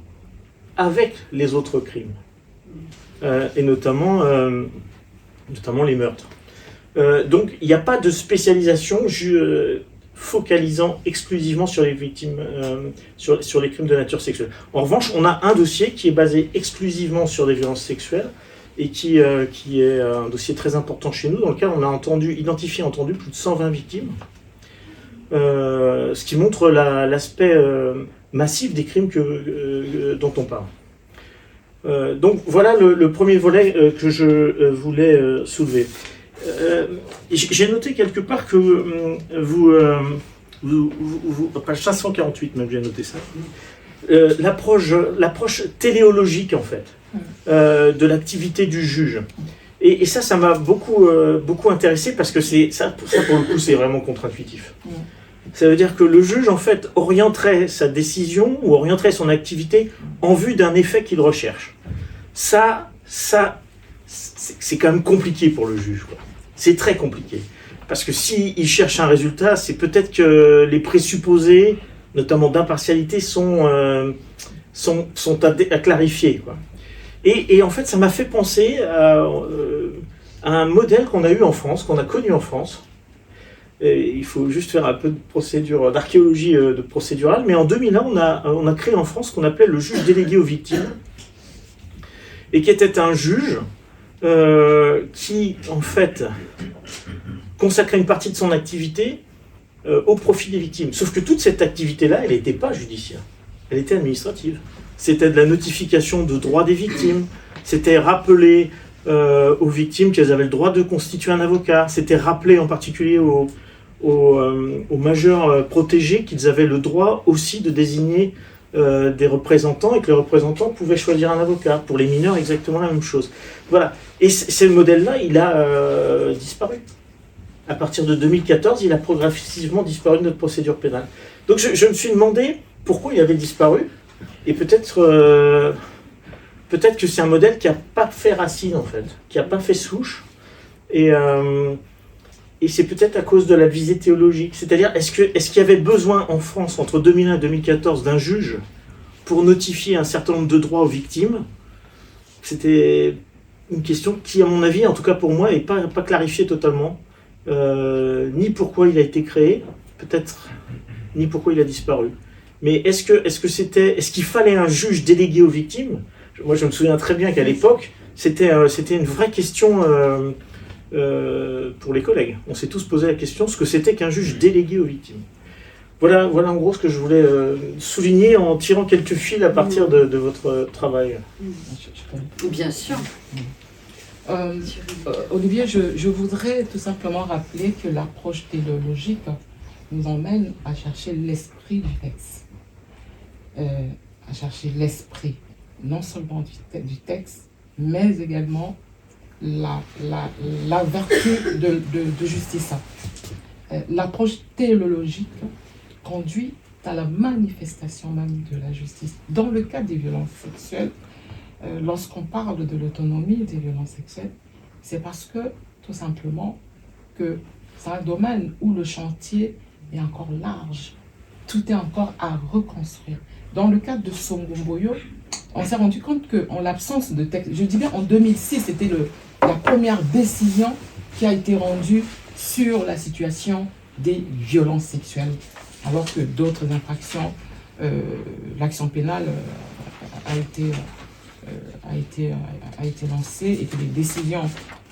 avec les autres crimes, et notamment les meurtres. Donc il n'y a pas de spécialisation focalisant exclusivement sur les victimes, sur les crimes de nature sexuelle. En revanche, on a un dossier qui est basé exclusivement sur des violences sexuelles, et qui est un dossier très important chez nous, dans lequel on a identifié plus de 120 victimes, ce qui montre l'aspect massif des crimes dont on parle. Donc voilà le premier volet que je voulais soulever. J'ai noté quelque part que vous page 548 même, j'ai noté ça, l'approche téléologique en fait, de l'activité du juge. Et ça m'a beaucoup intéressé, parce que ça pour le coup c'est vraiment contre-intuitif. Ça veut dire que le juge en fait orienterait sa décision ou orienterait son activité en vue d'un effet qu'il recherche. Ça c'est quand même compliqué pour le juge, quoi. C'est très compliqué. Parce que s'il cherche un résultat, c'est peut-être que les présupposés, notamment d'impartialité, sont à clarifier, quoi. Et en fait, ça m'a fait penser à un modèle qu'on a eu en France, qu'on a connu en France. Et il faut juste faire un peu de procédure, d'archéologie procédurale. Mais en 2001, on a créé en France ce qu'on appelait le juge délégué aux victimes, et qui était un juge qui, en fait, consacrait une partie de son activité au profit des victimes. Sauf que toute cette activité-là, elle n'était pas judiciaire, elle était administrative. C'était de la notification de droits des victimes, c'était rappeler aux victimes qu'elles avaient le droit de constituer un avocat, c'était rappeler en particulier aux majeurs protégés qu'ils avaient le droit aussi de désigner des représentants, et que les représentants pouvaient choisir un avocat. Pour les mineurs, exactement la même chose. Voilà. Et ce modèle-là, il a disparu. À partir de 2014, il a progressivement disparu de notre procédure pénale. Donc je me suis demandé pourquoi il avait disparu, et peut-être que c'est un modèle qui n'a pas fait racine, en fait, qui n'a pas fait souche, et c'est peut-être à cause de la visée théologique. C'est-à-dire, est-ce qu'il y avait besoin en France, entre 2001 et 2014, d'un juge pour notifier un certain nombre de droits aux victimes? C'était une question qui, à mon avis, en tout cas pour moi, n'est pas clarifiée totalement. Ni pourquoi il a été créé, peut-être, ni pourquoi il a disparu. Mais est-ce qu'il fallait un juge délégué aux victimes? Moi, je me souviens très bien qu'à l'époque, c'était une vraie question pour les collègues. On s'est tous posé la question ce que c'était qu'un juge délégué aux victimes. Voilà en gros ce que je voulais souligner en tirant quelques fils à partir de votre travail. Bien sûr. Olivier, je voudrais tout simplement rappeler que l'approche téléologique nous emmène à chercher l'esprit du texte. À chercher l'esprit, non seulement du texte, mais également la vertu de justice. L'approche téléologique conduit à la manifestation même de la justice. Dans le cas des violences sexuelles, lorsqu'on parle de l'autonomie des violences sexuelles, c'est parce que, tout simplement, que c'est un domaine où le chantier est encore large. Tout est encore à reconstruire. Dans le cas de Songomboyo, on s'est rendu compte qu'en l'absence de texte, je dis bien en 2006, c'était la première décision qui a été rendue sur la situation des violences sexuelles, alors que d'autres infractions, l'action pénale a été lancée, et que les décisions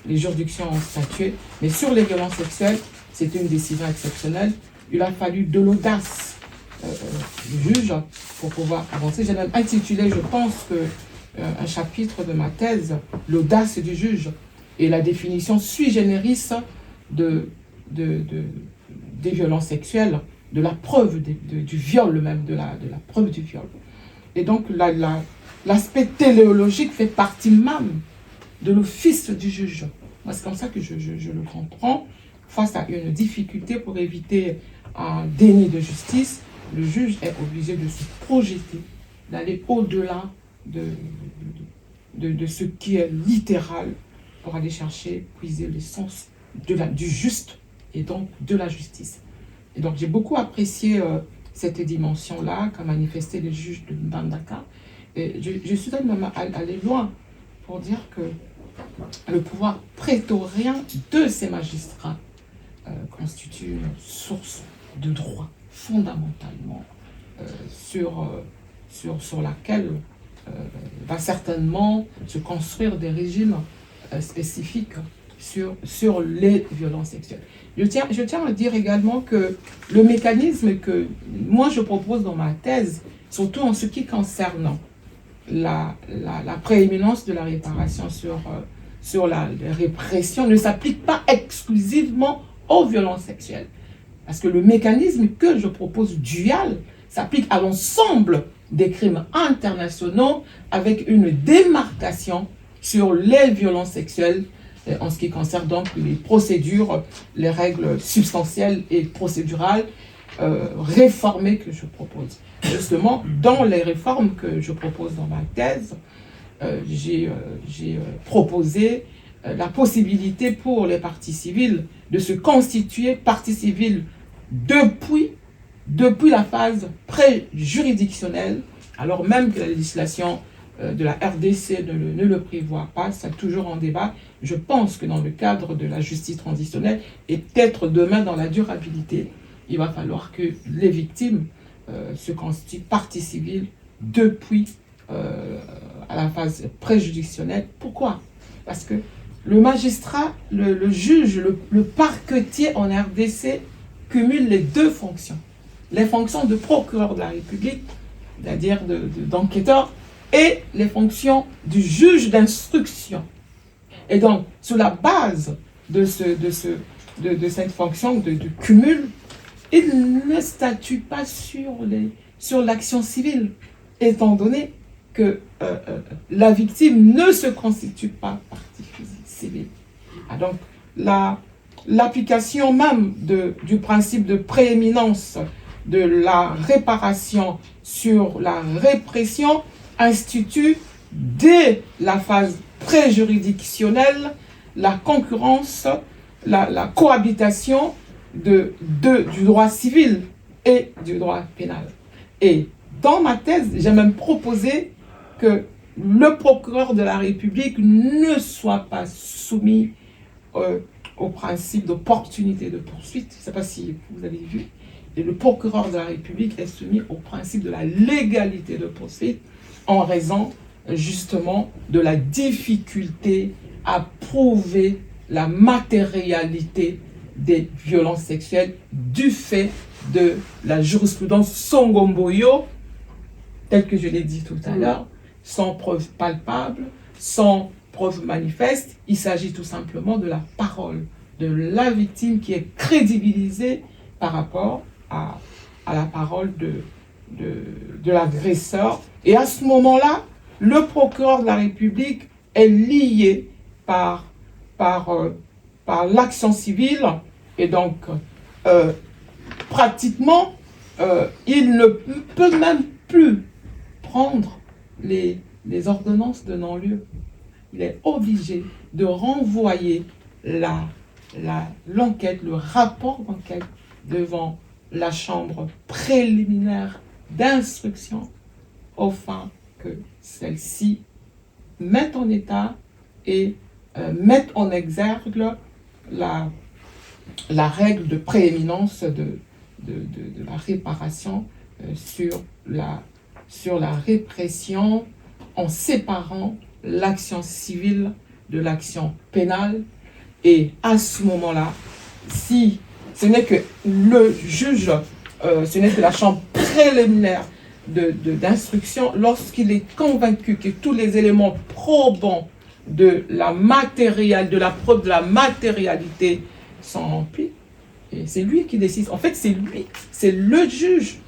les juridictions ont statué. Mais sur les violences sexuelles, c'était une décision exceptionnelle. Il a fallu de l'audace du juge pour pouvoir avancer. J'ai même intitulé, je pense, un chapitre de ma thèse, l'audace du juge et la définition sui generis des violences sexuelles, de la preuve du viol même, de la preuve du viol. Et donc l'aspect téléologique fait partie même de l'office du juge. Moi, c'est comme ça que je le comprends. Face à une difficulté pour éviter un déni de justice, le juge est obligé de se projeter, d'aller au-delà de ce qui est littéral pour aller chercher, puiser l'essence du juste et donc de la justice. Et donc j'ai beaucoup apprécié cette dimension-là qu'a manifesté les juges de Mbandaka. Et je suis même allé loin pour dire que le pouvoir prétorien de ces magistrats constitue une source de droit fondamentalement sur laquelle va certainement se construire des régimes spécifiques sur les violences sexuelles. Je tiens à dire également que le mécanisme que moi je propose dans ma thèse, surtout en ce qui concerne la prééminence de la réparation sur la répression, ne s'applique pas exclusivement aux violences sexuelles. Parce que le mécanisme que je propose dual s'applique à l'ensemble des crimes internationaux avec une démarcation sur les violences sexuelles en ce qui concerne donc les procédures, les règles substantielles et procédurales réformées que je propose. Justement, dans les réformes que je propose dans ma thèse, j'ai proposé la possibilité pour les parties civiles de se constituer partie civile depuis la phase pré-juridictionnelle, alors même que la législation de la RDC ne le prévoit pas, c'est toujours en débat. Je pense que dans le cadre de la justice transitionnelle et peut-être demain dans la durabilité, il va falloir que les victimes se constituent partie civile depuis à la phase préjudicionnelle. Pourquoi? Parce que le magistrat, le juge, le parquetier en RDC cumule les deux fonctions. Les fonctions de procureur de la République, c'est-à-dire d'enquêteur, et les fonctions du juge d'instruction. Et donc, sur la base de cette fonction de cumul, il ne statue pas sur l'action civile, étant donné que la victime ne se constitue pas partie civile. Ah, donc, l'application même du principe de prééminence de la réparation sur la répression institue dès la phase préjuridictionnelle la concurrence, la cohabitation du droit civil et du droit pénal. Et dans ma thèse, j'ai même proposé que le procureur de la République ne soit pas soumis au principe d'opportunité de poursuite. Je ne sais pas si vous avez vu. Et le procureur de la République est soumis au principe de la légalité de poursuite en raison justement de la difficulté à prouver la matérialité des violences sexuelles du fait de la jurisprudence Songomboyo, telle que je l'ai dit tout à l'heure, sans preuve palpable, sans preuve manifeste. Il s'agit tout simplement de la parole de la victime qui est crédibilisée par rapport à la parole de l'agresseur. Et à ce moment-là, le procureur de la République est lié par l'action civile et donc pratiquement il ne peut même plus prendre les ordonnances de non-lieu. Il est obligé de renvoyer l'enquête, le rapport d'enquête devant la chambre préliminaire d'instruction au fin que celle-ci mette en état et mette en exergue la règle de prééminence de la réparation sur la répression en séparant l'action civile de l'action pénale Et à ce moment-là, si ce n'est que le juge, ce n'est que la chambre préliminaire d'instruction, lorsqu'il est convaincu que tous les éléments probants de la preuve de la matérialité sont remplis, et c'est lui qui décide. En fait, c'est lui, c'est le juge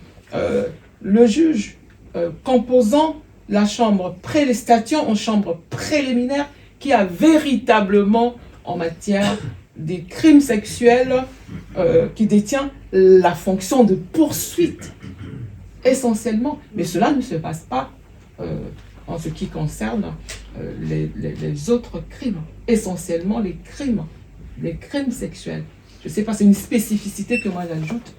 composant la chambre statuant en chambre préliminaire qui a véritablement, en matière des crimes sexuels, qui détient la fonction de poursuite, essentiellement. Mais cela ne se passe pas en ce qui concerne les autres crimes, essentiellement les crimes sexuels. Je ne sais pas, c'est une spécificité que moi j'ajoute,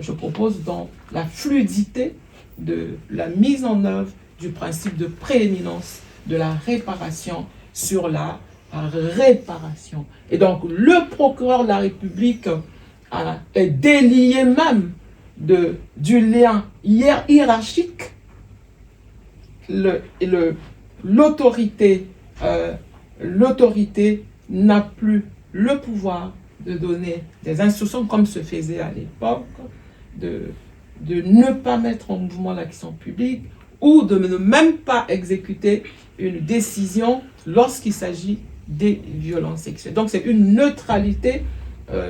je propose dans la fluidité de la mise en œuvre du principe de prééminence de la réparation sur la réparation. Et donc, le procureur de la République est délié même du lien hiérarchique. L'autorité n'a plus le pouvoir de donner des instructions comme se faisait à l'époque, de ne pas mettre en mouvement l'action publique ou de ne même pas exécuter une décision lorsqu'il s'agit des violences sexuelles. Donc c'est une neutralité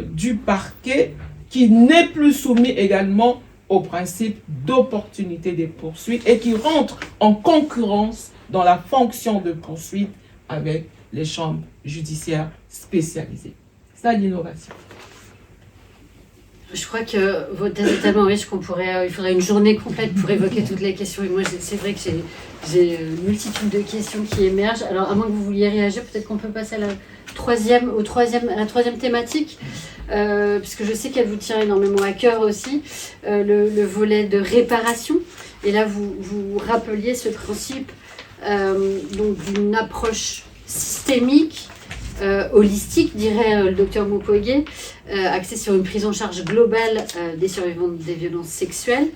du parquet qui n'est plus soumis également au principe d'opportunité des poursuites et qui rentre en concurrence dans la fonction de poursuite avec les chambres judiciaires spécialisées. C'est ça l'innovation. Je crois que votre thèse est tellement riche il faudrait une journée complète pour évoquer toutes les questions. Et moi, c'est vrai que j'ai une multitude de questions qui émergent. Alors, à moins que vous vouliez réagir, peut-être qu'on peut passer à la troisième thématique, puisque je sais qu'elle vous tient énormément à cœur aussi, le volet de réparation. Et là, vous rappeliez ce principe donc d'une approche systémique, holistique, dirait le docteur Mukwege, axé sur une prise en charge globale des survivants des violences sexuelles,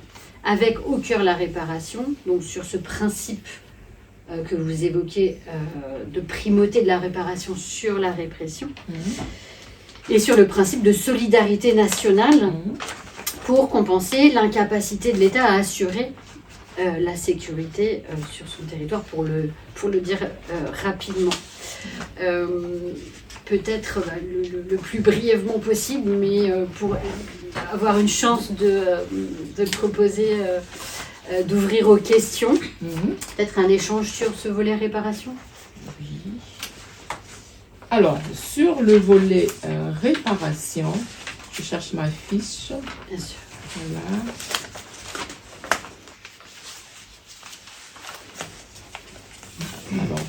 avec au cœur la réparation, donc sur ce principe que vous évoquez de primauté de la réparation sur la répression, et sur le principe de solidarité nationale pour compenser l'incapacité de l'État à assurer la sécurité sur son territoire, pour le dire rapidement. Peut-être le plus brièvement possible, mais pour avoir une chance de proposer, d'ouvrir aux questions, peut-être un échange sur ce volet réparation. Oui. Alors, sur le volet réparation, je cherche ma fiche. Bien sûr. Voilà. Alors,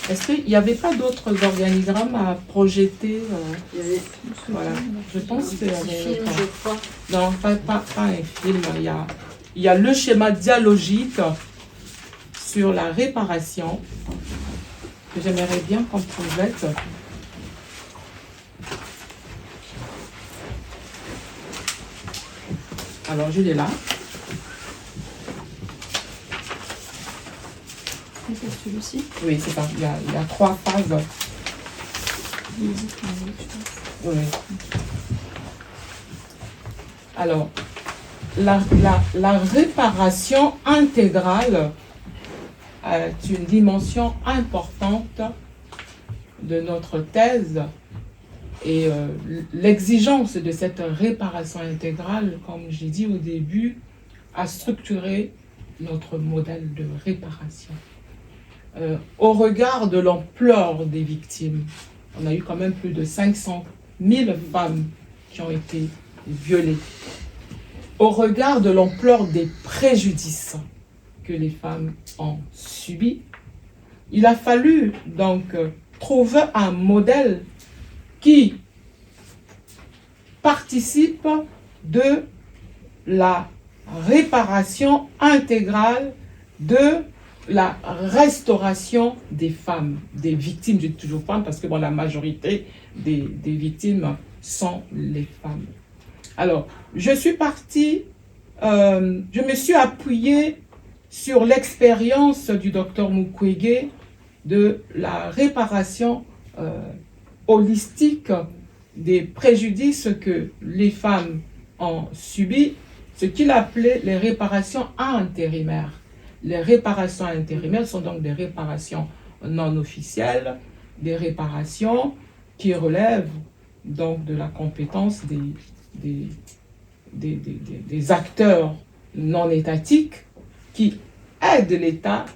est-ce qu'il n'y avait pas d'autres organigrammes à projeter voilà. Je pense qu'il y avait film, je crois. Non, pas un film. Il y a le schéma dialogique sur la réparation que j'aimerais bien qu'on projette. Alors, je l'ai là. C'est celui-ci. Oui, c'est ça. Il y a 3 phases. Oui. Alors, la réparation intégrale est une dimension importante de notre thèse et l'exigence de cette réparation intégrale, comme j'ai dit au début, a structuré notre modèle de réparation. Au regard de l'ampleur des victimes, on a eu quand même plus de 500 000 femmes qui ont été violées. Au regard de l'ampleur des préjudices que les femmes ont subis, il a fallu donc trouver un modèle qui participe de la réparation intégrale, de la restauration des femmes, des victimes, je dis toujours femmes parce que bon, la majorité des victimes sont les femmes. Alors, je me suis appuyée sur l'expérience du docteur Mukwege de la réparation holistique des préjudices que les femmes ont subis, ce qu'il appelait les réparations intérimaires. Les réparations intérimaires sont donc des réparations non officielles, des réparations qui relèvent donc de la compétence des acteurs non étatiques qui aident l'État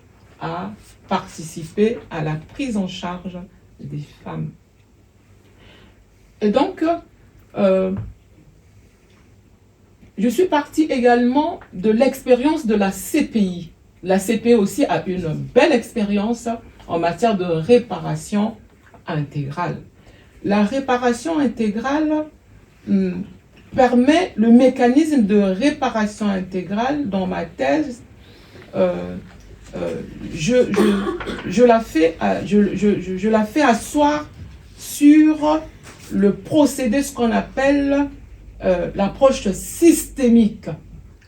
à participer à la prise en charge des femmes. Et donc, je suis partie également de l'expérience de la CPI. La CPI aussi a une belle expérience en matière de réparation intégrale. La réparation intégrale permet le mécanisme de réparation intégrale dans ma thèse. Je la fais asseoir sur le procédé, ce qu'on appelle l'approche systémique.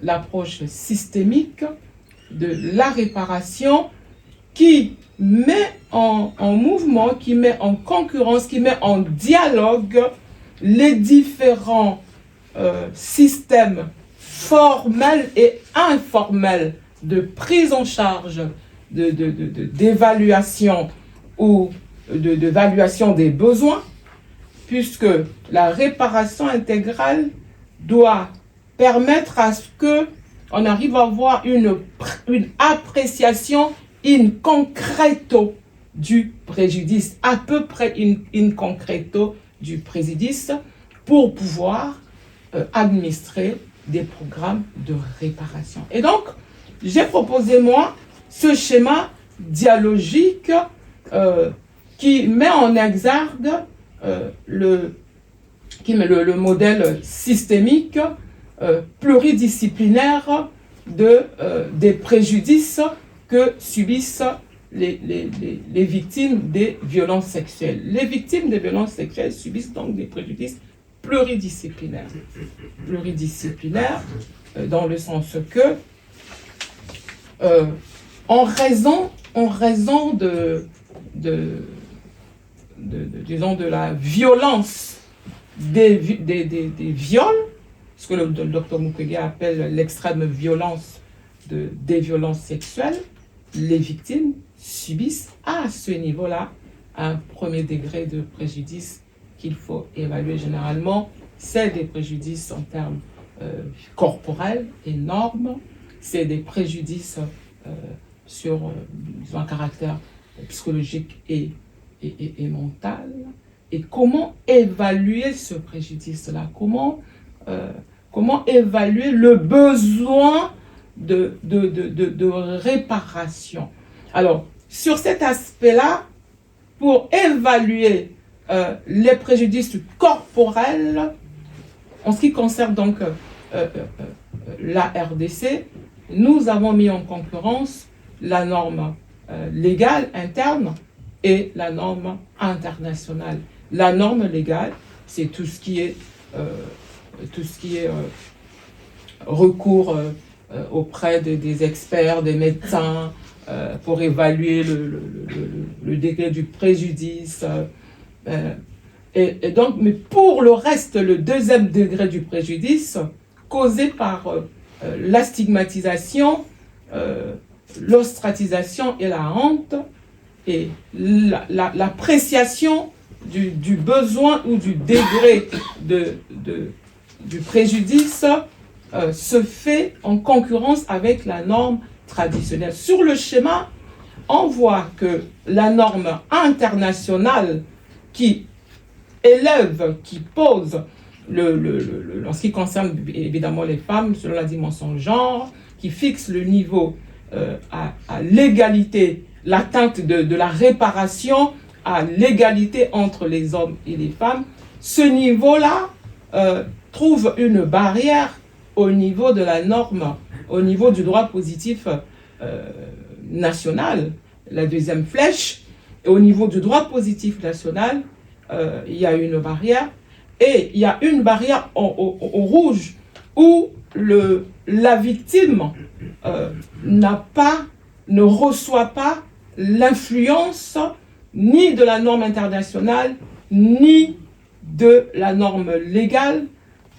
L'approche systémique de la réparation qui met en mouvement, qui met en concurrence, qui met en dialogue les différents systèmes formels et informels de prise en charge, d'évaluation ou d'évaluation des besoins, puisque la réparation intégrale doit permettre à ce qu'on arrive à avoir une appréciation in concreto du préjudice, à peu près in concreto du préjudice, pour pouvoir administrer des programmes de réparation. Et donc, j'ai proposé, moi, ce schéma dialogique qui met en exergue le modèle systémique pluridisciplinaire des préjudices que subissent les victimes des violences sexuelles. Les victimes des violences sexuelles subissent donc des préjudices pluridisciplinaires. Pluridisciplinaires dans le sens que en raison disons de la violence des viols, ce que le docteur Mukwege appelle l'extrême violence des violences sexuelles, les victimes subissent à ce niveau-là un premier degré de préjudice qu'il faut évaluer généralement. C'est des préjudices en termes corporels, énormes, c'est des préjudices sur un caractère psychologique et mental. Et comment évaluer ce préjudice-là? Comment évaluer le besoin de réparation? Alors, sur cet aspect-là, pour évaluer les préjudices corporels, en ce qui concerne donc la RDC, nous avons mis en concurrence la norme légale interne et la norme internationale. La norme légale, c'est tout ce qui est recours auprès des experts, des médecins, pour évaluer le degré du préjudice. Et donc, mais pour le reste, le deuxième degré du préjudice, causé par la stigmatisation, l'ostracisation et la honte, et l'appréciation du besoin ou du degré du préjudice se fait en concurrence avec la norme traditionnelle. Sur le schéma, on voit que la norme internationale qui élève, qui pose, en ce qui concerne évidemment les femmes, selon la dimension genre, qui fixe le niveau à l'égalité, l'atteinte de la réparation à l'égalité entre les hommes et les femmes, ce niveau-là trouve une barrière au niveau de la norme, au niveau du droit positif national, la deuxième flèche, et au niveau du droit positif national, il y a une barrière, et il y a une barrière au rouge où la victime ne reçoit pas l'influence ni de la norme internationale, ni de la norme légale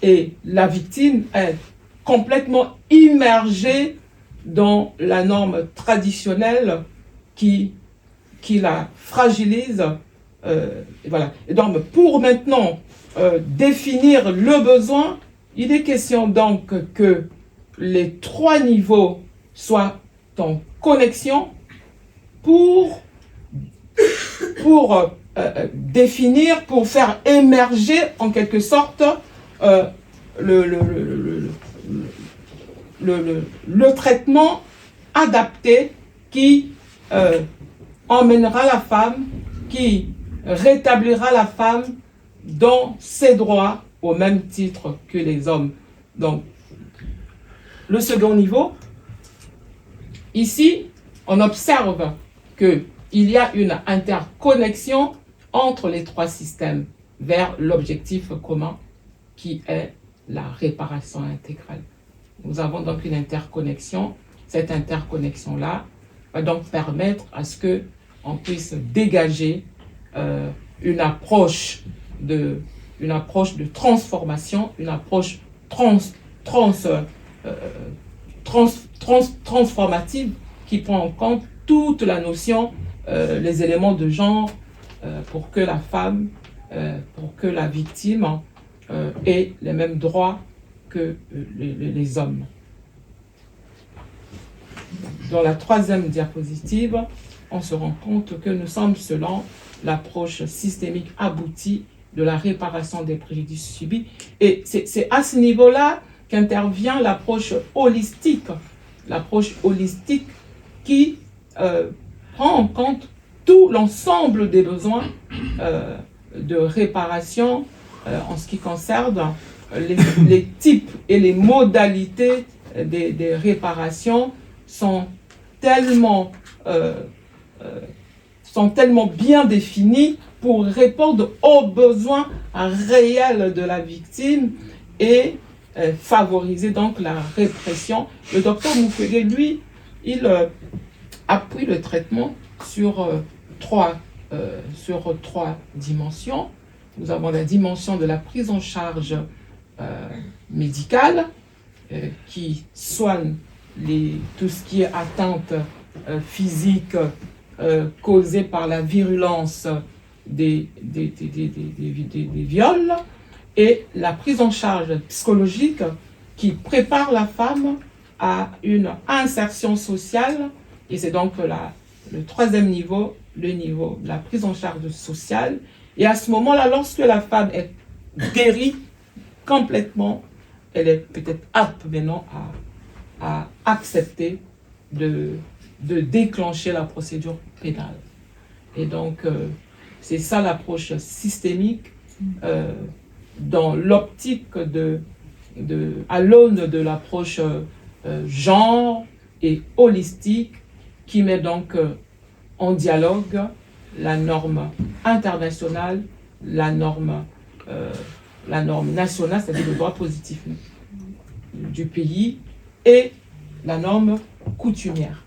et la victime est complètement immergée dans la norme traditionnelle qui la fragilise. Et voilà. Et donc, pour maintenant définir le besoin, il est question donc que les 3 niveaux soient en connexion pour définir, pour faire émerger en quelque sorte le traitement adapté qui emmènera la femme, qui rétablira la femme dans ses droits au même titre que les hommes. Donc, le second niveau, ici, on observe qu'il y a une interconnexion entre les 3 systèmes vers l'objectif commun qui est la réparation intégrale. Nous avons donc une interconnexion. Cette interconnexion-là va donc permettre à ce qu'on puisse dégager une approche de transformation, une approche transformative qui prend en compte toute la notion, les éléments de genre pour que la femme, pour que la victime ait les mêmes droits que les hommes. Dans la 3e diapositive, on se rend compte que nous sommes selon l'approche systémique aboutie de la réparation des préjudices subis. Et c'est à ce niveau-là qu'intervient l'approche holistique qui prend en compte tout l'ensemble des besoins de réparation en ce qui concerne les types et les modalités des réparations sont tellement bien définis pour répondre aux besoins réels de la victime et favoriser donc la répression. Le docteur Mukwege, lui, il appuie le traitement sur trois dimensions. Nous avons la dimension de la prise en charge médicale qui soigne tout ce qui est atteinte physique causée par la virulence des viols, et la prise en charge psychologique qui prépare la femme à une insertion sociale, et c'est donc le 3e niveau, le niveau de la prise en charge sociale. Et à ce moment-là, lorsque la femme est guérie complètement, elle est peut-être apte maintenant à accepter de déclencher la procédure pénale. Et donc, c'est ça l'approche systémique dans l'optique à l'aune de l'approche genre et holistique qui met donc en dialogue la norme internationale, la norme nationale, c'est-à-dire le droit positif du pays, et la norme coutumière.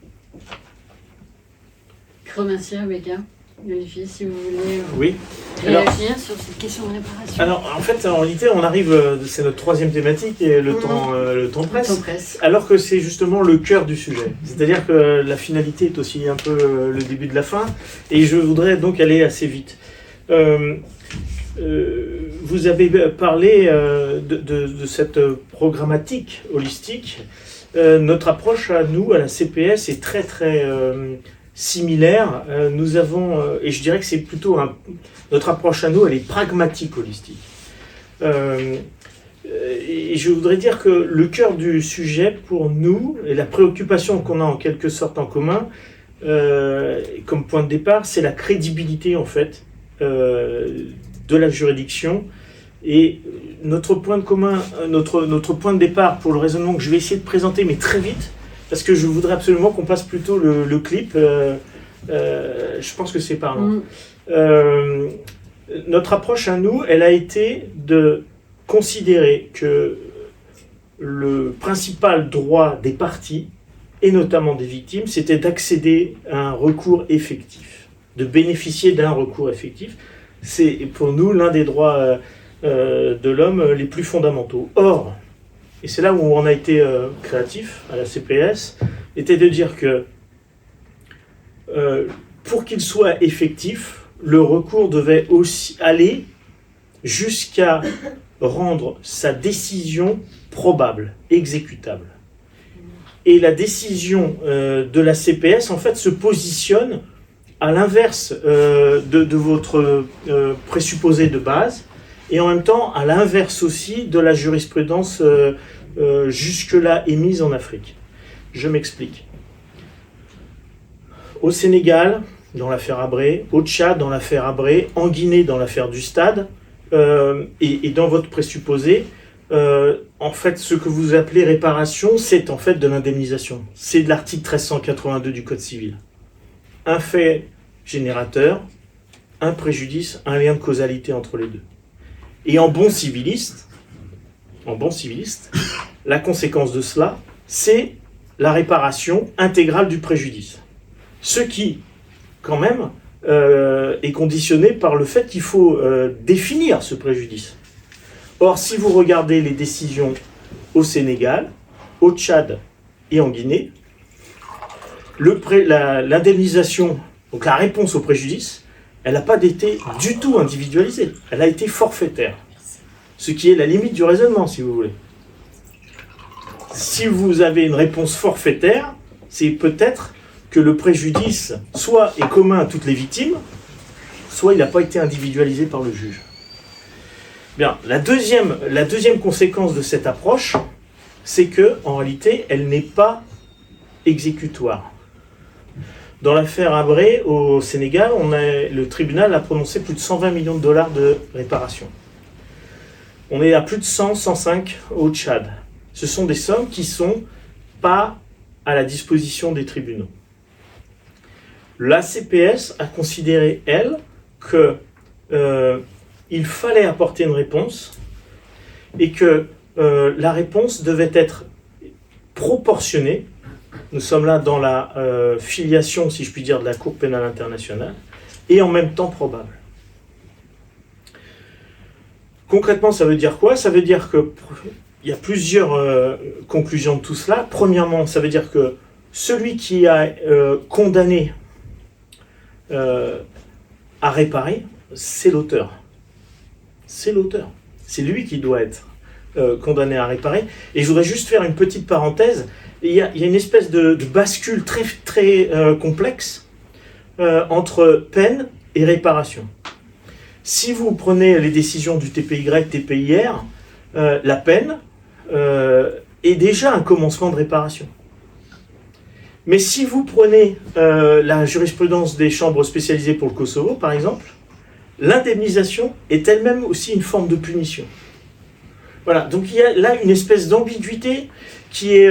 Grand merci Rebecca. Olivier, si vous voulez oui. réagir sur cette question de réparation. Alors, en fait, en réalité, on arrive, c'est notre 3e thématique, et le temps presse, alors que c'est justement le cœur du sujet. C'est-à-dire que la finalité est aussi un peu le début de la fin, et je voudrais donc aller assez vite. Vous avez parlé de cette programmatique holistique. Notre approche à nous, à la CPS, est très très similaire. Nous avons, et je dirais que c'est plutôt notre approche à nous, elle est pragmatique holistique. Et je voudrais dire que le cœur du sujet pour nous, et la préoccupation qu'on a en quelque sorte en commun, comme point de départ, c'est la crédibilité en fait de la juridiction. Et notre point de commun, notre point de départ pour le raisonnement que je vais essayer de présenter, mais très vite, parce que je voudrais absolument qu'on passe plutôt le clip. Je pense que c'est parlant. Notre approche à nous, elle a été de considérer que le principal droit des parties, et notamment des victimes, c'était d'accéder à un recours effectif, de bénéficier d'un recours effectif. c'est pour nous l'un des droits de l'homme les plus fondamentaux. Or, et c'est là où on a été créatif à la CPS, était de dire que pour qu'il soit effectif, le recours devait aussi aller jusqu'à rendre sa décision probable, exécutable. Et la décision de la CPS, en fait, se positionne à l'inverse de votre présupposé de base, et en même temps à l'inverse aussi de la jurisprudence jusque-là émise en Afrique. Je m'explique. Au Sénégal, dans l'affaire Habré, au Tchad, dans l'affaire Habré, en Guinée, dans l'affaire du Stade, et dans votre présupposé, en fait, ce que vous appelez réparation, c'est en fait de l'indemnisation. C'est de l'article 1382 du Code civil. Un fait générateur, un préjudice, un lien de causalité entre les deux. Et en bon civiliste, la conséquence de cela, c'est la réparation intégrale du préjudice. Ce qui, quand même, est conditionné par le fait qu'il faut définir ce préjudice. Or, si vous regardez les décisions au Sénégal, au Tchad et en Guinée, l'indemnisation, donc la réponse au préjudice, elle n'a pas été du tout individualisée, elle a été forfaitaire. Ce qui est la limite du raisonnement, si vous voulez. Si vous avez une réponse forfaitaire, c'est peut-être que le préjudice soit est commun à toutes les victimes, soit il n'a pas été individualisé par le juge. Bien, la deuxième conséquence de cette approche, c'est que en réalité, elle n'est pas exécutoire. Dans l'affaire Habré au Sénégal, le tribunal a prononcé plus de 120 millions de dollars de réparation. On est à plus de 105 au Tchad. Ce sont des sommes qui ne sont pas à la disposition des tribunaux. La CPS a considéré, elle, qu'il fallait apporter une réponse et que la réponse devait être proportionnée. Nous sommes là dans la filiation, si je puis dire, de la Cour pénale internationale, et en même temps probable. Concrètement, ça veut dire quoi? Ça veut dire qu'il y a plusieurs conclusions de tout cela. Premièrement, ça veut dire que celui qui a condamné à réparer, c'est l'auteur. C'est l'auteur. C'est lui qui doit être condamné à réparer. Et je voudrais juste faire une petite parenthèse. Il y a une espèce de bascule très, très complexe entre peine et réparation. Si vous prenez les décisions du TPY, TPIR, la peine est déjà un commencement de réparation. Mais si vous prenez la jurisprudence des chambres spécialisées pour le Kosovo, par exemple, l'indemnisation est elle-même aussi une forme de punition. Voilà, donc il y a là une espèce d'ambiguïté qui est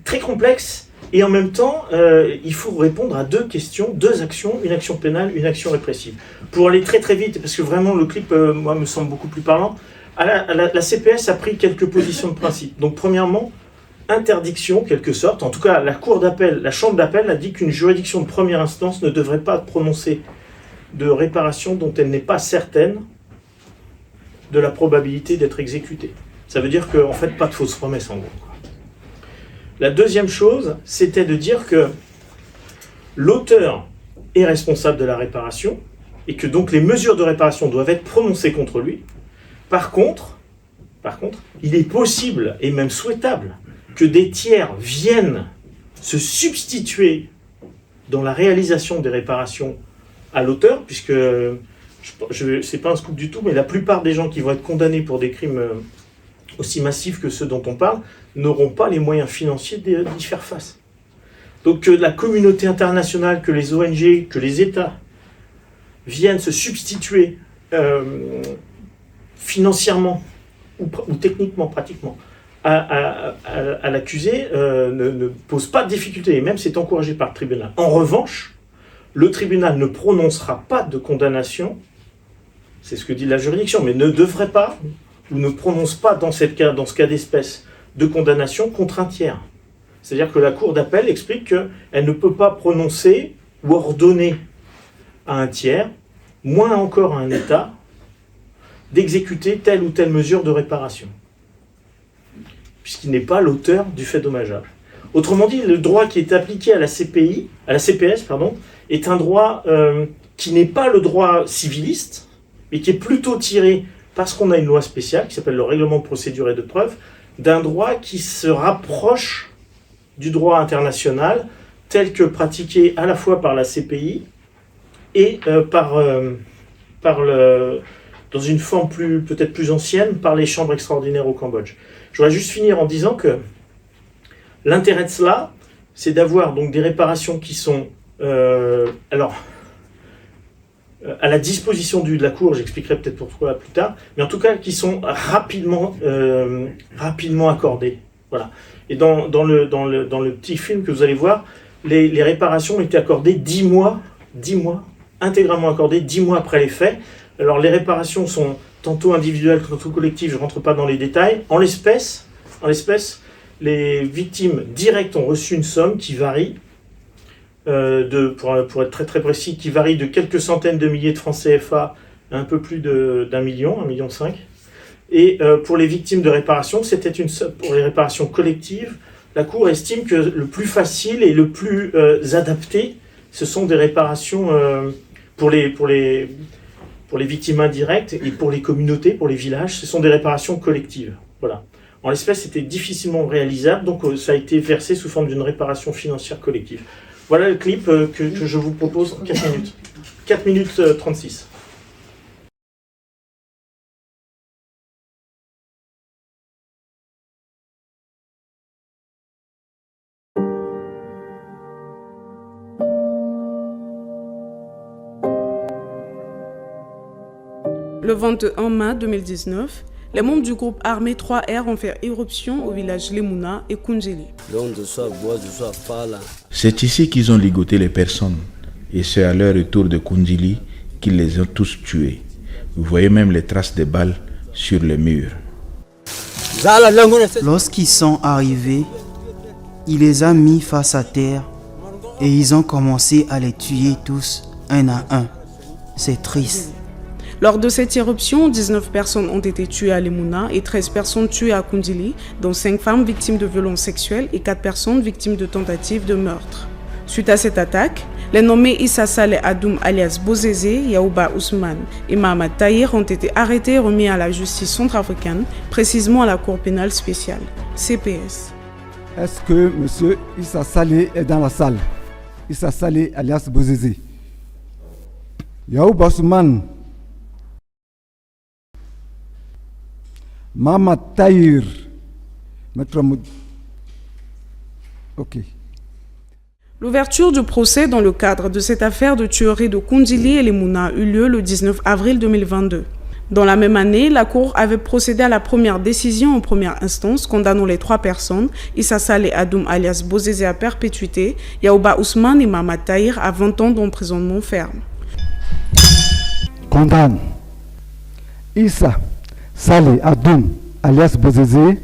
très complexe, et en même temps, il faut répondre à deux questions, deux actions, une action pénale, une action répressive. Pour aller très très vite, parce que vraiment le clip, moi, me semble beaucoup plus parlant, la CPS a pris quelques positions de principe. Donc premièrement, interdiction, quelque sorte, en tout cas la cour d'appel, la chambre d'appel a dit qu'une juridiction de première instance ne devrait pas prononcer de réparation dont elle n'est pas certaine de la probabilité d'être exécutée. Ça veut dire qu'en fait, pas de fausse promesse en gros. La deuxième chose, c'était de dire que l'auteur est responsable de la réparation et que donc les mesures de réparation doivent être prononcées contre lui. Par contre, il est possible et même souhaitable que des tiers viennent se substituer dans la réalisation des réparations à l'auteur, puisque c'est pas un scoop du tout, mais la plupart des gens qui vont être condamnés pour des crimes aussi massifs que ceux dont on parle n'auront pas les moyens financiers d'y faire face. Donc que la communauté internationale, que les ONG, que les États viennent se substituer financièrement ou techniquement, pratiquement, à l'accusé ne pose pas de difficulté, et même c'est encouragé par le tribunal. En revanche, le tribunal ne prononcera pas de condamnation, c'est ce que dit la juridiction, mais ne devrait pas, ou ne prononce pas dans ce cas d'espèce, de condamnation contre un tiers. C'est-à-dire que la cour d'appel explique qu'elle ne peut pas prononcer ou ordonner à un tiers moins encore à un État, d'exécuter telle ou telle mesure de réparation, puisqu'il n'est pas l'auteur du fait dommageable. Autrement dit, le droit qui est appliqué à la CPS, est un droit qui n'est pas le droit civiliste, mais qui est plutôt tiré, parce qu'on a une loi spéciale qui s'appelle le règlement de procédure et de preuve, d'un droit qui se rapproche du droit international tel que pratiqué à la fois par la CPI et dans une forme peut-être plus ancienne, par les chambres extraordinaires au Cambodge. Je voudrais juste finir en disant que l'intérêt de cela, c'est d'avoir donc des réparations qui sont à la disposition de la Cour, j'expliquerai peut-être pourquoi plus tard, mais en tout cas qui sont rapidement accordées. Voilà. Et dans le petit film que vous allez voir, les réparations ont été accordées 10 mois, intégralement accordées 10 mois après les faits. Alors les réparations sont tantôt individuelles, tantôt collectives, je ne rentre pas dans les détails. En l'espèce, les victimes directes ont reçu une somme qui varie, pour être très très précis, qui varie de quelques centaines de milliers de francs CFA à un peu plus d'1 million, 1,5 million. Et pour les victimes de réparation, pour les réparations collectives, la Cour estime que le plus facile et le plus adapté, ce sont des réparations pour les victimes indirectes et pour les communautés, pour les villages, ce sont des réparations collectives. Voilà. En l'espèce, c'était difficilement réalisable, donc ça a été versé sous forme d'une réparation financière collective. Voilà le clip que je vous propose en 4 minutes. 4 minutes 36. Le 21 mai 2019, les membres du groupe armé 3R ont fait éruption au village Lemuna et Kundjili. C'est ici qu'ils ont ligoté les personnes et c'est à leur retour de Kundjili qu'ils les ont tous tués. Vous voyez même les traces de balles sur les murs. Lorsqu'ils sont arrivés, il les a mis face à terre et ils ont commencé à les tuer tous un à un. C'est triste. Lors de cette éruption, 19 personnes ont été tuées à Lemuna et 13 personnes tuées à Kundjili, dont 5 femmes victimes de violences sexuelles et 4 personnes victimes de tentatives de meurtre. Suite à cette attaque, les nommés Issa Saleh Adoum alias Bozézé, Yaouba Ousmane et Mohamed Tahir ont été arrêtés et remis à la justice centrafricaine, précisément à la Cour pénale spéciale, CPS. Est-ce que M. Issa Saleh est dans la salle? Issa Saleh alias Bozézé. Yaouba Ousmane, Mohamed Tahir, Maître Moud. Ok. L'ouverture du procès dans le cadre de cette affaire de tuerie de Kundjili et Lemuna eut lieu le 19 avril 2022. Dans la même année, la Cour avait procédé à la première décision en première instance condamnant les 3 personnes, Issa Saleh Adoum alias Bozézé à perpétuité, Yaouba Ousmane et Mohamed Tahir à 20 ans d'emprisonnement ferme. Condamne Issa Saleh Adoum alias Bozézé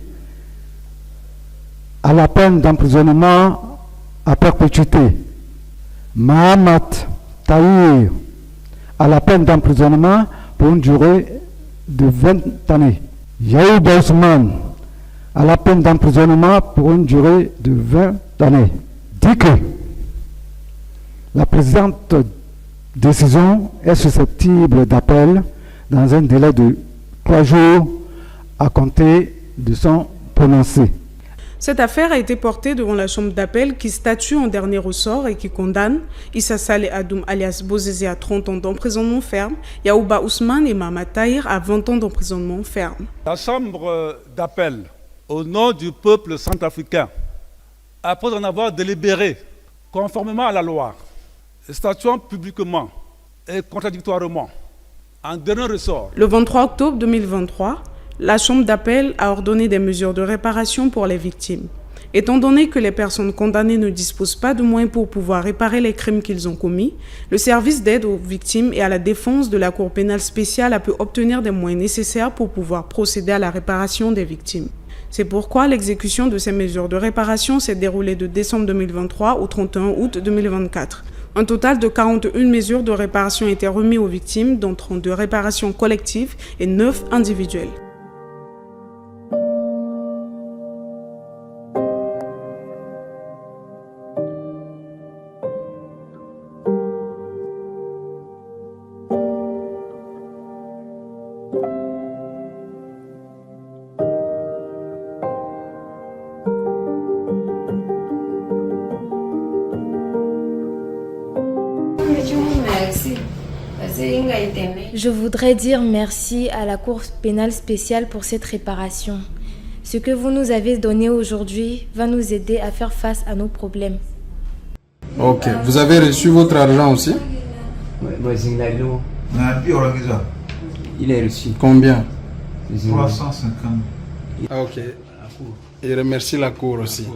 à la peine d'emprisonnement à perpétuité. Mohamed Tahir à la peine d'emprisonnement pour une durée de 20 années. Yaouba Ousmane à la peine d'emprisonnement pour une durée de 20 années. Dit que la présente décision est susceptible d'appel dans un délai de 3 jours à compter de son prononcé. Cette affaire a été portée devant la chambre d'appel qui statue en dernier ressort et qui condamne Issa Saleh Adoum alias Bozézé à 30 ans d'emprisonnement ferme, Yaouba Ousmane et Mohamed Tahir à 20 ans d'emprisonnement ferme. La chambre d'appel, au nom du peuple centrafricain, après en avoir délibéré conformément à la loi, statuant publiquement et contradictoirement, en dernier ressort. Le 23 octobre 2023, la Chambre d'appel a ordonné des mesures de réparation pour les victimes. Étant donné que les personnes condamnées ne disposent pas de moyens pour pouvoir réparer les crimes qu'ils ont commis, le service d'aide aux victimes et à la défense de la Cour pénale spéciale a pu obtenir des moyens nécessaires pour pouvoir procéder à la réparation des victimes. C'est pourquoi l'exécution de ces mesures de réparation s'est déroulée de décembre 2023 au 31 août 2024. Un total de 41 mesures de réparation étaient remises aux victimes, dont 32 réparations collectives et 9 individuelles. Je voudrais dire merci à la Cour pénale spéciale pour cette réparation. Ce que vous nous avez donné aujourd'hui va nous aider à faire face à nos problèmes. Ok. Vous avez reçu votre argent aussi? Il est reçu. Combien? 350. Ah, ok. Et remercie la Cour aussi.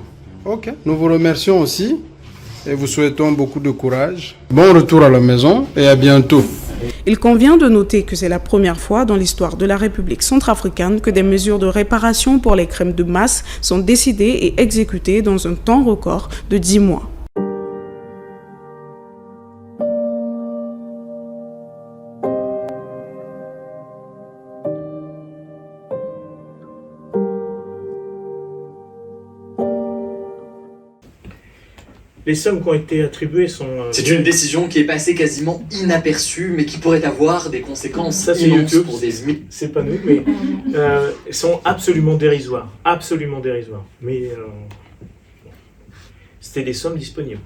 Ok. Nous vous remercions aussi et vous souhaitons beaucoup de courage. Bon retour à la maison et à bientôt. Il convient de noter que c'est la première fois dans l'histoire de la République centrafricaine que des mesures de réparation pour les crimes de masse sont décidées et exécutées dans un temps record de 10 mois. Les sommes qui ont été attribuées sont... C'est une décision qui est passée quasiment inaperçue, mais qui pourrait avoir des conséquences ça, c'est immenses YouTube, pour des... C'est pas nous, mais sont absolument dérisoires. Absolument dérisoires. Mais c'était des sommes disponibles.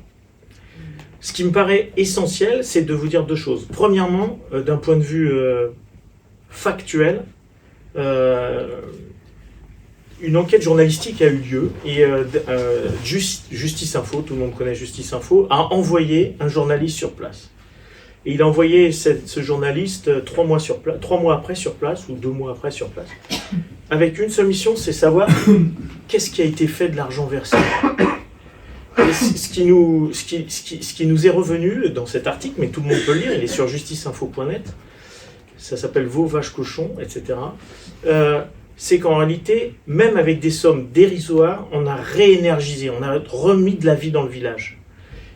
Ce qui me paraît essentiel, c'est de vous dire deux choses. Premièrement, d'un point de vue factuel, une enquête journalistique a eu lieu et Justice Info, tout le monde connaît Justice Info, a envoyé un journaliste sur place. Et il a envoyé ce journaliste 3 mois après sur place, ou 2 mois après sur place, avec une seule mission, c'est savoir qu'est-ce qui a été fait de l'argent versé. Et ce qui nous est revenu dans cet article, mais tout le monde peut le lire, il est sur justiceinfo.net, ça s'appelle Veau, Vache, Cochon, etc. C'est qu'en réalité, même avec des sommes dérisoires, on a réénergisé, on a remis de la vie dans le village.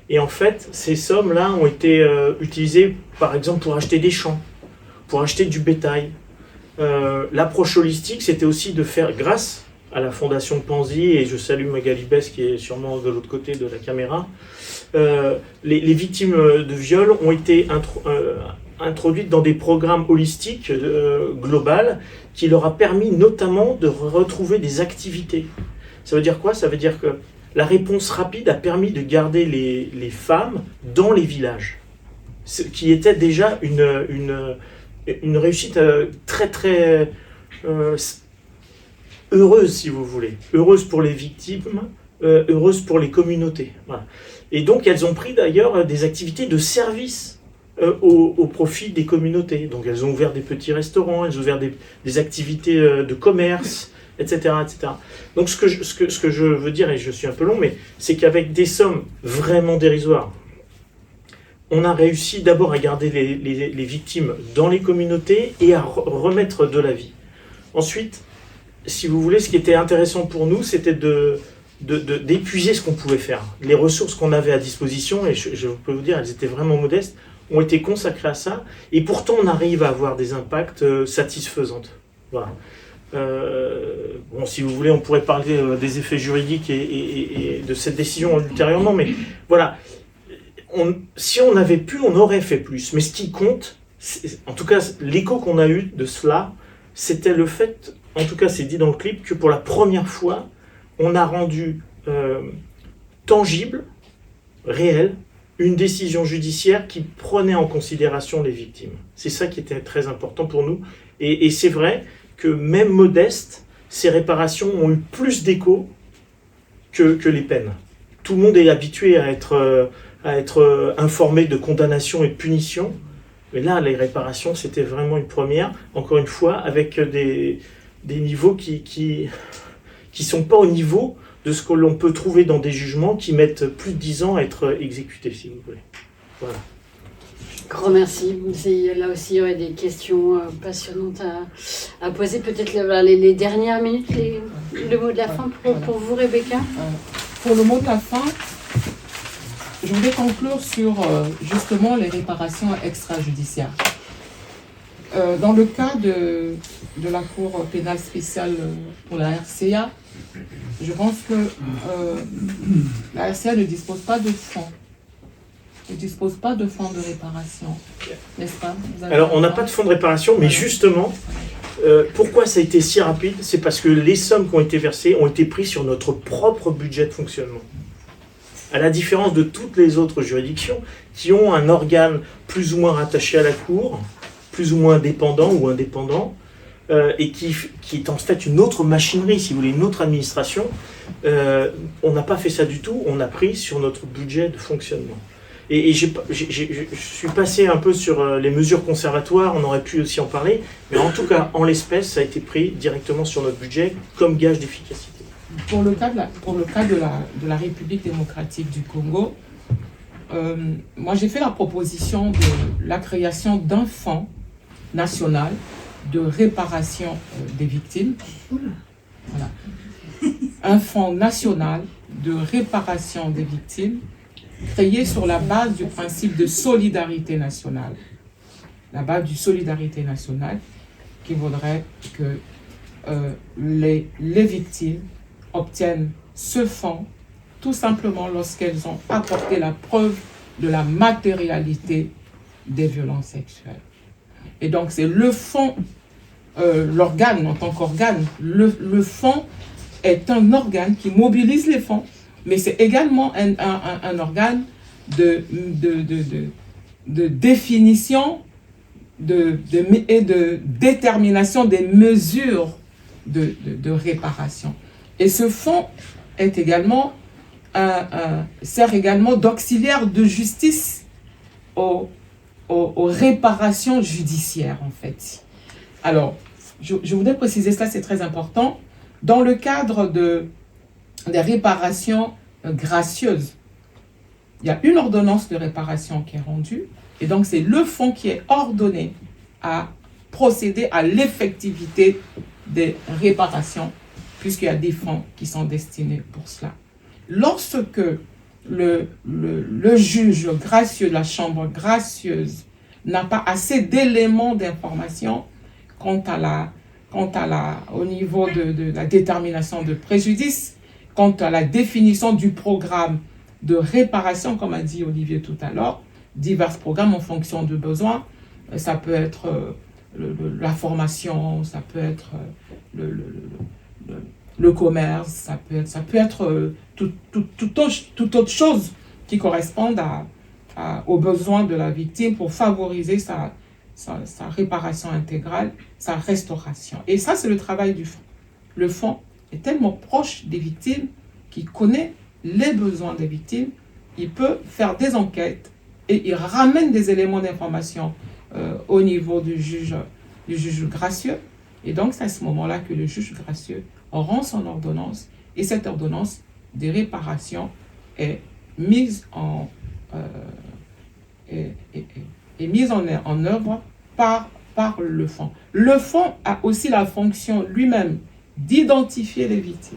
Et en fait, ces sommes-là ont été utilisées, par exemple, pour acheter des champs, pour acheter du bétail. L'approche holistique, c'était aussi de faire, grâce à la fondation Panzi, et je salue Magali Bess qui est sûrement de l'autre côté de la caméra, les victimes de viol ont été introduites dans des programmes holistiques globaux qui leur a permis notamment de retrouver des activités. Ça veut dire quoi? Ça veut dire que la réponse rapide a permis de garder les femmes dans les villages, ce qui était déjà une réussite très très heureuse, si vous voulez. Heureuse pour les victimes, heureuse pour les communautés. Voilà. Et donc elles ont pris d'ailleurs des activités de service au profit des communautés. Donc elles ont ouvert des petits restaurants, elles ont ouvert des activités de commerce, etc., etc. Donc ce que je veux dire, et je suis un peu long, mais c'est qu'avec des sommes vraiment dérisoires, on a réussi d'abord à garder les victimes dans les communautés et à remettre de la vie. Ensuite, si vous voulez, ce qui était intéressant pour nous, c'était d'épuiser ce qu'on pouvait faire. Les ressources qu'on avait à disposition, et je peux vous dire, elles étaient vraiment modestes, ont été consacrées à ça, et pourtant on arrive à avoir des impacts satisfaisants. Voilà. Bon, si vous voulez, on pourrait parler des effets juridiques et de cette décision ultérieurement, mais voilà, si on avait pu, on aurait fait plus. Mais ce qui compte, en tout cas l'écho qu'on a eu de cela, c'était le fait, en tout cas c'est dit dans le clip, que pour la première fois, on a rendu tangible, réel, une décision judiciaire qui prenait en considération les victimes. C'est ça qui était très important pour nous. Et c'est vrai que même modestes, ces réparations ont eu plus d'écho que les peines. Tout le monde est habitué à être informé de condamnation et de punition. Mais là, les réparations, c'était vraiment une première, encore une fois, avec des niveaux qui sont pas au niveau de ce que l'on peut trouver dans des jugements qui mettent plus de 10 ans à être exécutés, si vous voulez. Voilà. Grand merci. Là aussi, il y aurait des questions passionnantes à poser. Peut-être les dernières minutes, le mot de la fin pour vous, Rebecca. Pour le mot de la fin, je voulais conclure sur justement les réparations extrajudiciaires. Dans le cas de la Cour pénale spéciale pour la RCA, je pense que la RCA ne dispose pas de fonds. Ne dispose pas de fonds de réparation, n'est-ce pas? Alors, on n'a pas de fonds de réparation, mais justement, pourquoi ça a été si rapide? C'est parce que les sommes qui ont été versées ont été prises sur notre propre budget de fonctionnement. À la différence de toutes les autres juridictions qui ont un organe plus ou moins rattaché à la Cour, plus ou moins dépendant ou indépendant, et qui est en fait une autre machinerie, si vous voulez, une autre administration, on n'a pas fait ça du tout, on a pris sur notre budget de fonctionnement. Et je suis passé un peu sur les mesures conservatoires, on aurait pu aussi en parler, mais en tout cas, en l'espèce, ça a été pris directement sur notre budget comme gage d'efficacité. Pour le cas de la République démocratique du Congo, moi j'ai fait la proposition de la création d'un fonds national de réparation des victimes. Voilà. Un fonds national de réparation des victimes créé sur la base du principe de solidarité nationale. La base du solidarité nationale qui voudrait que les victimes obtiennent ce fonds tout simplement lorsqu'elles ont apporté la preuve de la matérialité des violences sexuelles. Et donc c'est le fonds, l'organe en tant qu'organe, le fonds est un organe qui mobilise les fonds, mais c'est également un organe de définition et de détermination des mesures de réparation. Et ce fonds est également, sert également d'auxiliaire de justice aux réparations judiciaires, en fait. Alors, je voudrais préciser cela, c'est très important. Dans le cadre des réparations gracieuses, il y a une ordonnance de réparation qui est rendue, et donc c'est le fonds qui est ordonné à procéder à l'effectivité des réparations, puisqu'il y a des fonds qui sont destinés pour cela. Lorsque le juge gracieux de la chambre gracieuse n'a pas assez d'éléments d'information au niveau de la détermination de préjudice, quant à la définition du programme de réparation, comme a dit Olivier tout à l'heure, divers programmes en fonction de besoins. Ça peut être la formation, ça peut être le commerce, ça peut être toute autre chose qui corresponde aux besoins de la victime pour favoriser sa réparation intégrale, sa restauration. Et ça, c'est le travail du fonds. Le fonds est tellement proche des victimes qu'il connaît les besoins des victimes, il peut faire des enquêtes et il ramène des éléments d'information au niveau du juge gracieux. Et donc, c'est à ce moment-là que le juge gracieux rend son ordonnance et cette ordonnance des réparations est mise en œuvre par le fonds. Le fonds a aussi la fonction lui-même d'identifier les victimes,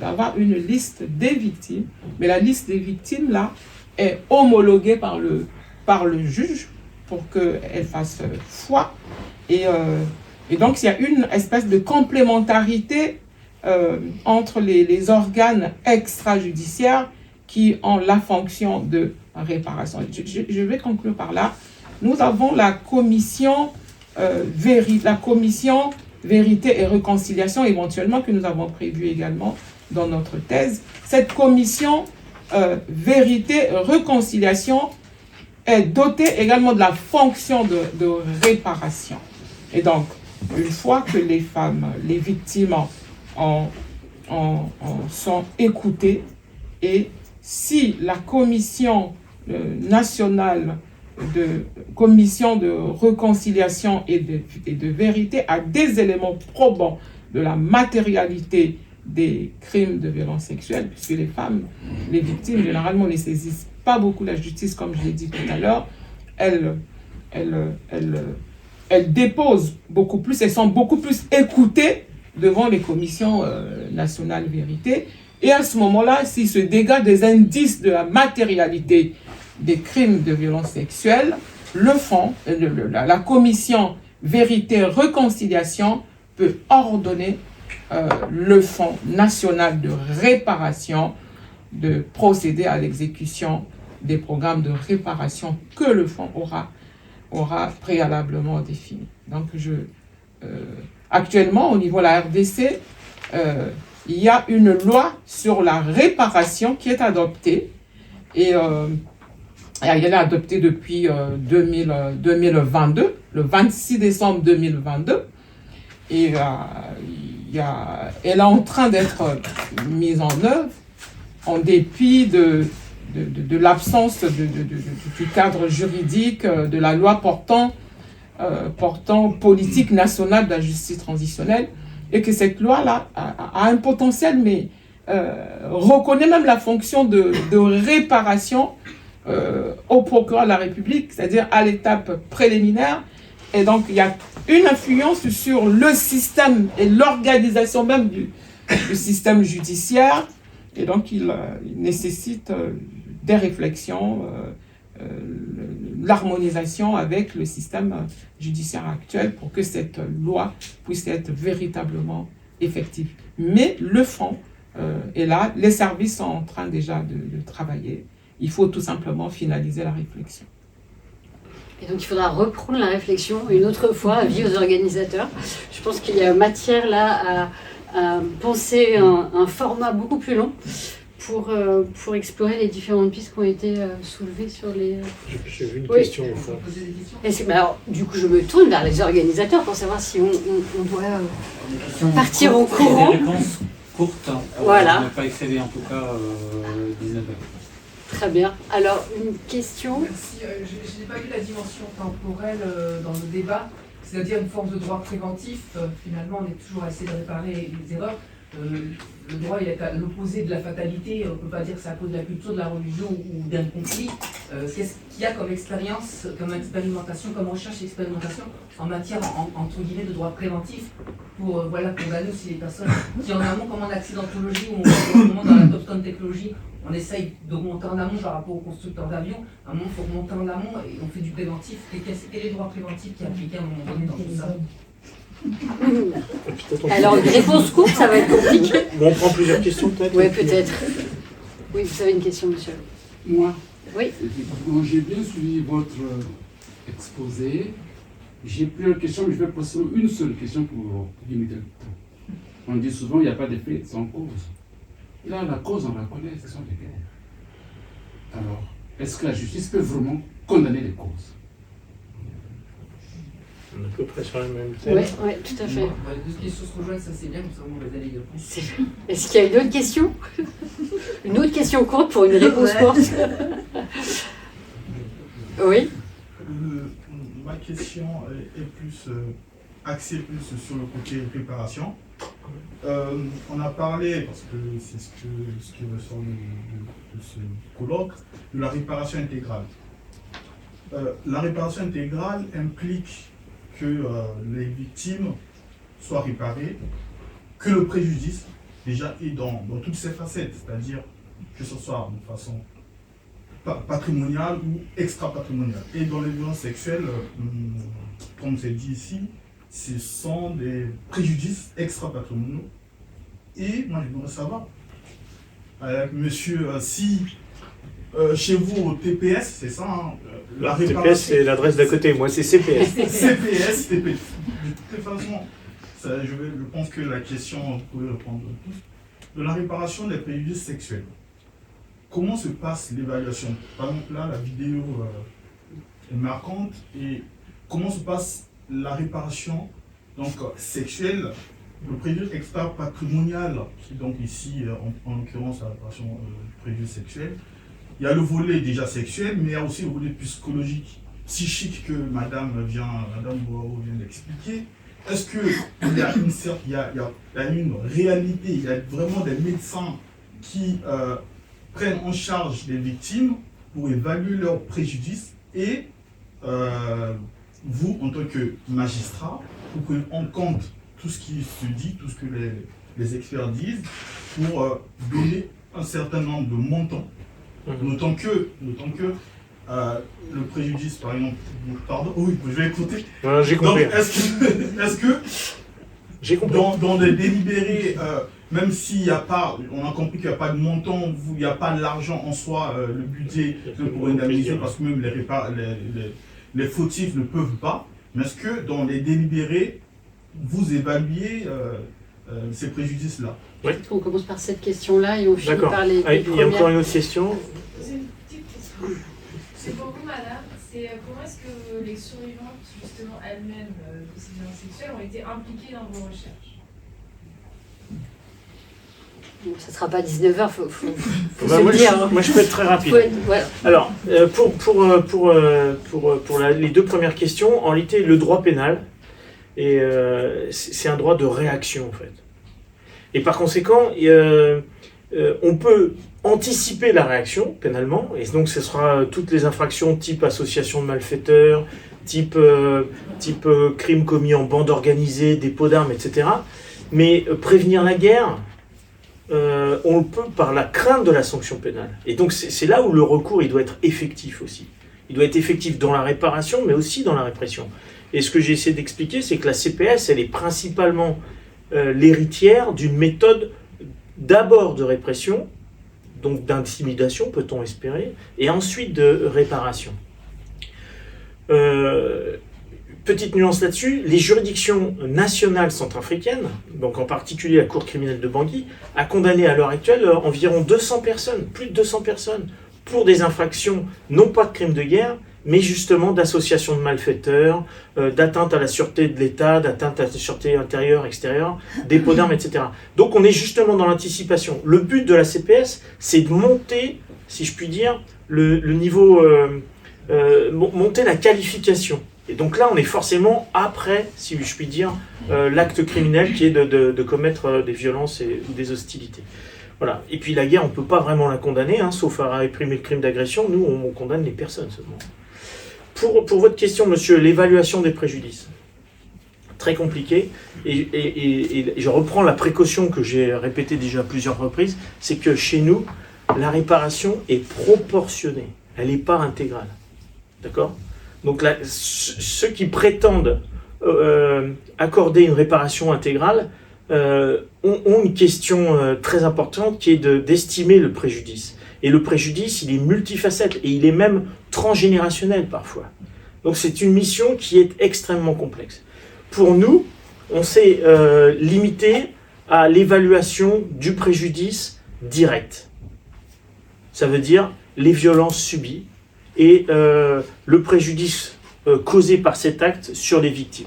d'avoir une liste des victimes, mais la liste des victimes là est homologuée par le juge pour qu'elle fasse foi. Et donc il y a une espèce de complémentarité entre les organes extrajudiciaires qui ont la fonction de réparation. Je vais conclure par là. Nous avons la commission Vérité et Réconciliation, éventuellement, que nous avons prévu également dans notre thèse. Cette commission Vérité et Réconciliation est dotée également de la fonction de réparation. Et donc, une fois que les femmes, les victimes sont écoutées, et si la commission nationale commission de réconciliation et de vérité a des éléments probants de la matérialité des crimes de violence sexuelle, puisque les femmes, les victimes, généralement, ne saisissent pas beaucoup la justice, comme je l'ai dit tout à l'heure. Elles déposent beaucoup plus, elles sont beaucoup plus écoutées devant les commissions nationales vérité. Et à ce moment-là, s'il se dégage des indices de la matérialité des crimes de violence sexuelle, le fonds, la commission vérité-réconciliation peut ordonner le Fonds national de réparation de procéder à l'exécution des programmes de réparation que le fonds aura préalablement défini. Donc, actuellement, au niveau de la RDC, il y a une loi sur la réparation qui est adoptée et elle est adoptée depuis 2022, le 26 décembre 2022, et elle est en train d'être mise en œuvre en dépit de l'absence du cadre juridique de la loi portant politique nationale de la justice transitionnelle, et que cette loi-là a un potentiel, mais reconnaît même la fonction de réparation au procureur de la République, c'est-à-dire à l'étape préliminaire. Et donc, il y a une influence sur le système et l'organisation même du système judiciaire. Et donc, il nécessite des réflexions, l'harmonisation avec le système judiciaire actuel pour que cette loi puisse être véritablement effective. Mais le fond est là, les services sont en train déjà de travailler. Il faut tout simplement finaliser la réflexion. Et donc il faudra reprendre la réflexion une autre fois, avis aux organisateurs. Je pense qu'il y a matière là à penser un format beaucoup plus long pour explorer les différentes pistes qui ont été soulevées sur les... J'ai vu une question au fond. Alors, du coup, je me tourne vers les organisateurs pour savoir si on doit partir en courant. Des réponses courtes, voilà. Ne pas excéder en tout cas 19 heures. Très bien. Alors, une question. Merci. Je n'ai pas vu la dimension temporelle dans le débat, c'est-à-dire une forme de droit préventif. Finalement, on est toujours à essayer de réparer les erreurs. Le droit il est à l'opposé de la fatalité. On ne peut pas dire que c'est à cause de la culture, de la religion ou d'un conflit. Qu'est-ce qu'il y a comme expérience, comme expérimentation, comme recherche et expérimentation en matière, entre guillemets, de droit préventif pour condamner aussi les personnes qui en amont, comme en accidentologie ou dans la top down technologie, on essaye de remonter en amont par rapport aux constructeurs d'avions. À un moment, il faut remonter en amont et on fait du préventif. Et quels sont les droits préventifs qui appliquent à un moment donné dans tout ça? Alors, une réponse courte, ça va être compliqué. Bon, on prend plusieurs questions peut-être. Oui, peut-être. Oui, vous avez une question, monsieur. Moi. Oui. Bon, j'ai bien suivi votre exposé. J'ai plusieurs questions, mais je vais poser une seule question pour limiter le temps. On dit souvent qu'il n'y a pas d'effet sans cause. Là, la cause, on la connaît, ce sont les guerres. Alors, est-ce que la justice peut vraiment condamner les causes? On est à peu près sur la même thème. Oui, tout à fait. Les deux questions se rejoignent, ça c'est bien, comme ça on va aller y répondre. Est-ce qu'il y a une autre question? Une autre question courte pour une réponse courte. Oui. Ma question est plus axée plus sur le côté préparation. On a parlé, parce que c'est ce qui ressort de ce colloque, de la réparation intégrale. La réparation intégrale implique que les victimes soient réparées, que le préjudice déjà est dans toutes ses facettes, c'est-à-dire que ce soit de façon patrimoniale ou extra-patrimoniale. Et dans les violences sexuelles, comme c'est dit ici, ce sont des préjudices extra-patrimoniaux. Et moi, je voudrais savoir, monsieur, si chez vous, au TPS, c'est ça, hein, la réparation... TPS, c'est l'adresse d'à côté, moi c'est CPS. CPS, TPS. De toute façon, je pense que la question, vous pouvez répondre tous. De la réparation des préjudices sexuels, comment se passe l'évaluation? Par exemple, là, la vidéo est marquante. Et comment se passe la réparation donc, sexuelle, le préjudice extra-patrimonial, qui donc ici, en l'occurrence, la réparation du préjudice sexuel. Il y a le volet déjà sexuel, mais il y a aussi le volet psychologique, psychique que Madame Boao vient d'expliquer. Est-ce qu'il y a une réalité, il y a vraiment des médecins qui prennent en charge les victimes pour évaluer leurs préjudices et vous, en tant que magistrat, vous prenez en compte tout ce qui se dit, tout ce que les experts disent, pour donner un certain nombre de montants, notant que le préjudice, par exemple, pardon, oui, je vais écouter. J'ai compris. Donc, est-ce que j'ai compris. Dans les délibérés, même s'il n'y a pas, on a compris qu'il n'y a pas de montant, il n'y a pas de l'argent en soi, le budget pour indemniser, parce que même les fautifs ne peuvent pas, mais est-ce que dans les délibérés, vous évaluez ces préjudices-là? Oui. On commence par cette question-là et on finit par les premières. Il y a encore une autre question. C'est une petite question. C'est pour vous, madame. C'est comment est-ce que les survivantes, justement, elles-mêmes de ces violences sexuelles ont été impliquées dans vos recherches? Bon, ça ne sera pas 19h, faut moi, je peux être très rapide. Voilà. Alors, pour les deux premières questions, en réalité, le droit pénal, c'est un droit de réaction, en fait. Et par conséquent, on peut anticiper la réaction pénalement, et donc ce sera toutes les infractions type association de malfaiteurs, type crime commis en bande organisée, dépôt d'armes, etc. Mais prévenir la guerre, on le peut par la crainte de la sanction pénale. Et donc c'est là où le recours il doit être effectif aussi. Il doit être effectif dans la réparation, mais aussi dans la répression. Et ce que j'ai essayé d'expliquer, c'est que la CPS, elle est principalement l'héritière d'une méthode d'abord de répression, donc d'intimidation, peut-on espérer, et ensuite de réparation. Petite nuance là-dessus, les juridictions nationales centrafricaines, donc en particulier la Cour criminelle de Bangui, a condamné à l'heure actuelle environ 200 personnes, plus de 200 personnes, pour des infractions, non pas de crimes de guerre, mais justement d'association de malfaiteurs, d'atteinte à la sûreté de l'État, d'atteinte à la sûreté intérieure, extérieure, dépôt d'armes, etc. Donc on est justement dans l'anticipation. Le but de la CPS, c'est de monter, si je puis dire, le niveau, monter la qualification. Et donc là, on est forcément après, si je puis dire, l'acte criminel qui est de commettre des violences ou des hostilités. Voilà. Et puis la guerre, on ne peut pas vraiment la condamner, sauf à réprimer le crime d'agression. Nous, on condamne les personnes seulement. Pour votre question, monsieur, l'évaluation des préjudices. Très compliqué. Et je reprends la précaution que j'ai répétée déjà à plusieurs reprises, c'est que chez nous, la réparation est proportionnée. Elle n'est pas intégrale. D'accord ? Donc là, ceux qui prétendent accorder une réparation intégrale ont une question très importante qui est d'estimer le préjudice. Et le préjudice, il est multifacette et il est même transgénérationnel parfois. Donc c'est une mission qui est extrêmement complexe. Pour nous, on s'est limité à l'évaluation du préjudice direct. Ça veut dire les violences subies et le préjudice causé par cet acte sur les victimes.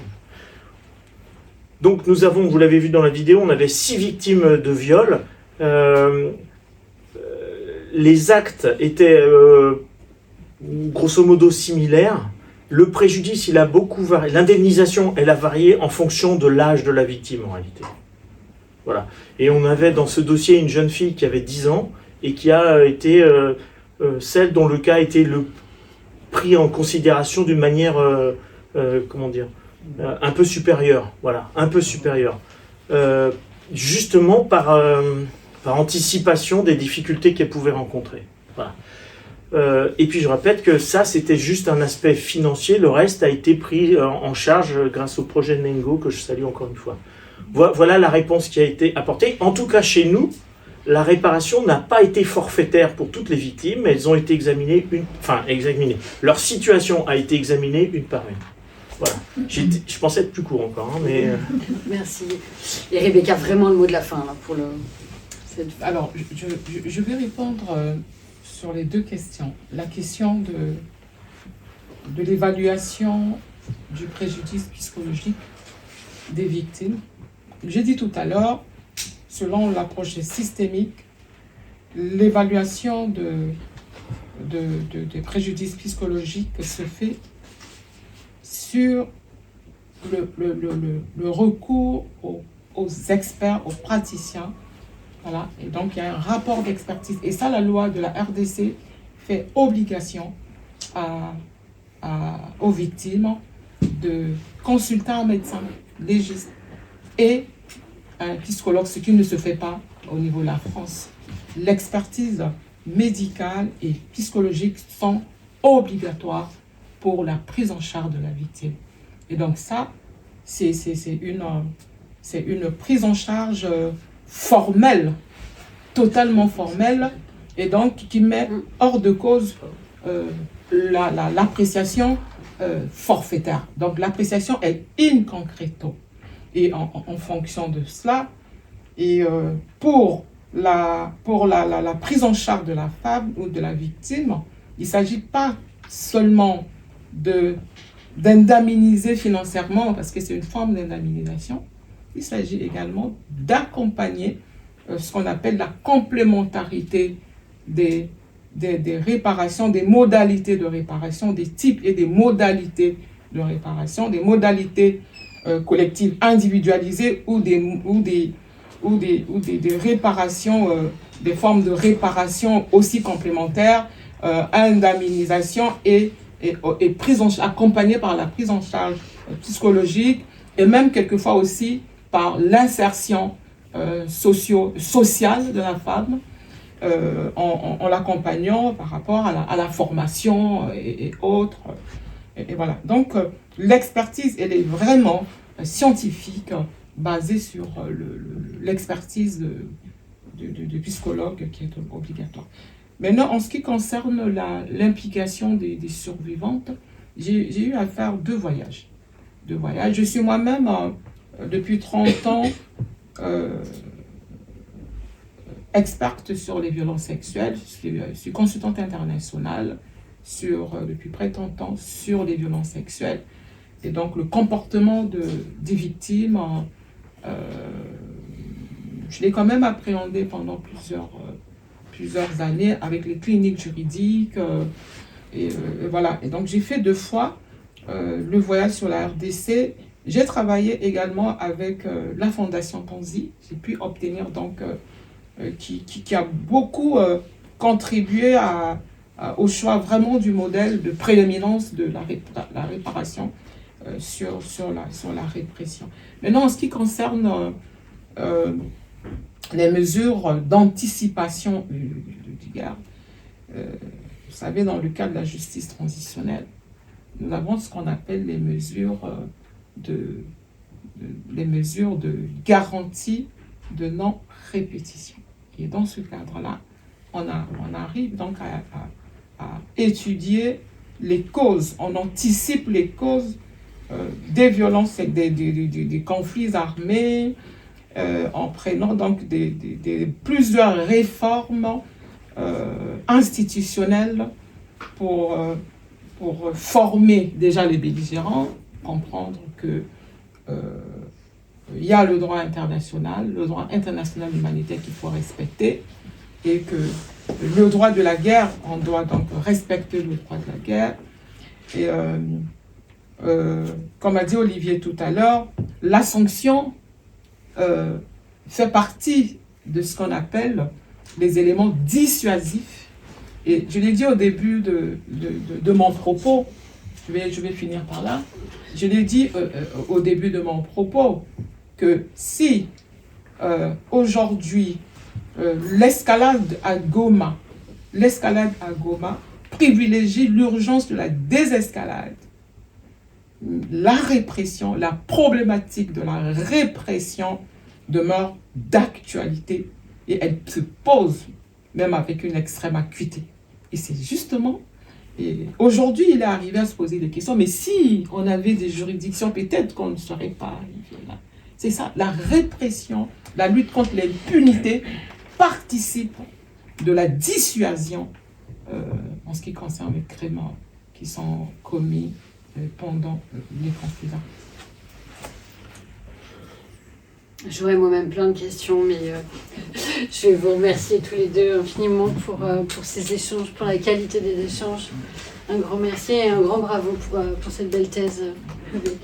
Donc nous avons, vous l'avez vu dans la vidéo, on avait 6 victimes de viol. Les actes étaient grosso modo similaires. Le préjudice, il a beaucoup varié. L'indemnisation, elle a varié en fonction de l'âge de la victime en réalité. Voilà. Et on avait dans ce dossier une jeune fille qui avait 10 ans et qui a été celle dont le cas a été pris en considération d'une manière, comment dire, un peu supérieure. Voilà, un peu supérieure. Justement par anticipation des difficultés qu'elle pouvait rencontrer. Voilà. Et puis je répète que ça, c'était juste un aspect financier. Le reste a été pris en charge grâce au projet Nengo, que je salue encore une fois. Voilà la réponse qui a été apportée. En tout cas, chez nous, la réparation n'a pas été forfaitaire pour toutes les victimes, mais elles ont été examinées, leur situation a été examinée une par une. Voilà. Je pensais être plus court encore, mais... Merci. Et Rebecca, vraiment le mot de la fin, là, pour le... Alors, je vais répondre sur les deux questions. La question de l'évaluation du préjudice psychologique des victimes. J'ai dit tout à l'heure, selon l'approche systémique, l'évaluation des préjudices psychologiques se fait sur le recours aux experts, aux praticiens. Voilà. Et donc, il y a un rapport d'expertise. Et ça, la loi de la RDC fait obligation aux victimes de consulter un médecin légiste et un psychologue, ce qui ne se fait pas au niveau de la France. L'expertise médicale et psychologique sont obligatoires pour la prise en charge de la victime. Et donc ça, c'est une prise en charge formelle, totalement formelle, et donc qui met hors de cause l'appréciation forfaitaire. Donc l'appréciation est in concreto. Et en fonction de cela, et pour la prise en charge de la femme ou de la victime, il ne s'agit pas seulement d'indemniser financièrement, parce que c'est une forme d'indemnisation. Il s'agit également d'accompagner ce qu'on appelle la complémentarité des réparations, des modalités de réparation, des types et des modalités de réparation, des modalités collectives individualisées ou des réparations, des formes de réparation aussi complémentaires, indemnisation et accompagnées par la prise en charge psychologique et même quelquefois aussi par l'insertion sociale de la femme en l'accompagnant par rapport à la formation et autres. Et voilà. Donc, l'expertise, elle est vraiment scientifique, basée sur l'expertise du psychologue qui est obligatoire. Maintenant, en ce qui concerne l'implication des survivantes, j'ai eu à faire deux voyages. Je suis moi-même, depuis 30 ans, experte sur les violences sexuelles. Je suis consultante internationale depuis près de 30 ans sur les violences sexuelles. Et donc, le comportement des victimes, je l'ai quand même appréhendé pendant plusieurs années avec les cliniques juridiques. Et voilà. Et donc, j'ai fait 2 fois le voyage sur la RDC. J'ai travaillé également avec la Fondation Panzi. J'ai pu obtenir donc, qui a beaucoup contribué au choix vraiment du modèle de prédominance de la réparation sur la répression. Maintenant, en ce qui concerne les mesures d'anticipation du guerre, vous savez, dans le cadre de la justice transitionnelle, nous avons ce qu'on appelle les mesures de garantie de non-répétition. Et dans ce cadre-là, on arrive donc à étudier les causes, on anticipe les causes des violences, des conflits armés, en prenant donc plusieurs réformes institutionnelles pour former déjà les belligérants, comprendre que il y a le droit international humanitaire qu'il faut respecter, et que le droit de la guerre, on doit donc respecter le droit de la guerre. Et comme a dit Olivier tout à l'heure, la sanction fait partie de ce qu'on appelle les éléments dissuasifs. Et je l'ai dit au début de mon propos, je vais finir par là, je l'ai dit au début de mon propos, que si aujourd'hui l'escalade à Goma privilégie l'urgence de la désescalade, la répression, la problématique de la répression demeure d'actualité et elle se pose même avec une extrême acuité. Et c'est justement, aujourd'hui il est arrivé à se poser des questions, mais si on avait des juridictions, peut-être qu'on ne serait pas là. C'est ça, la répression, la lutte contre l'impunité participe de la dissuasion en ce qui concerne les crimes qui sont commis pendant les conflits. J'aurais moi-même plein de questions, mais je vais vous remercier tous les deux infiniment pour ces échanges, pour la qualité des échanges. Un grand merci et un grand bravo pour cette belle thèse avec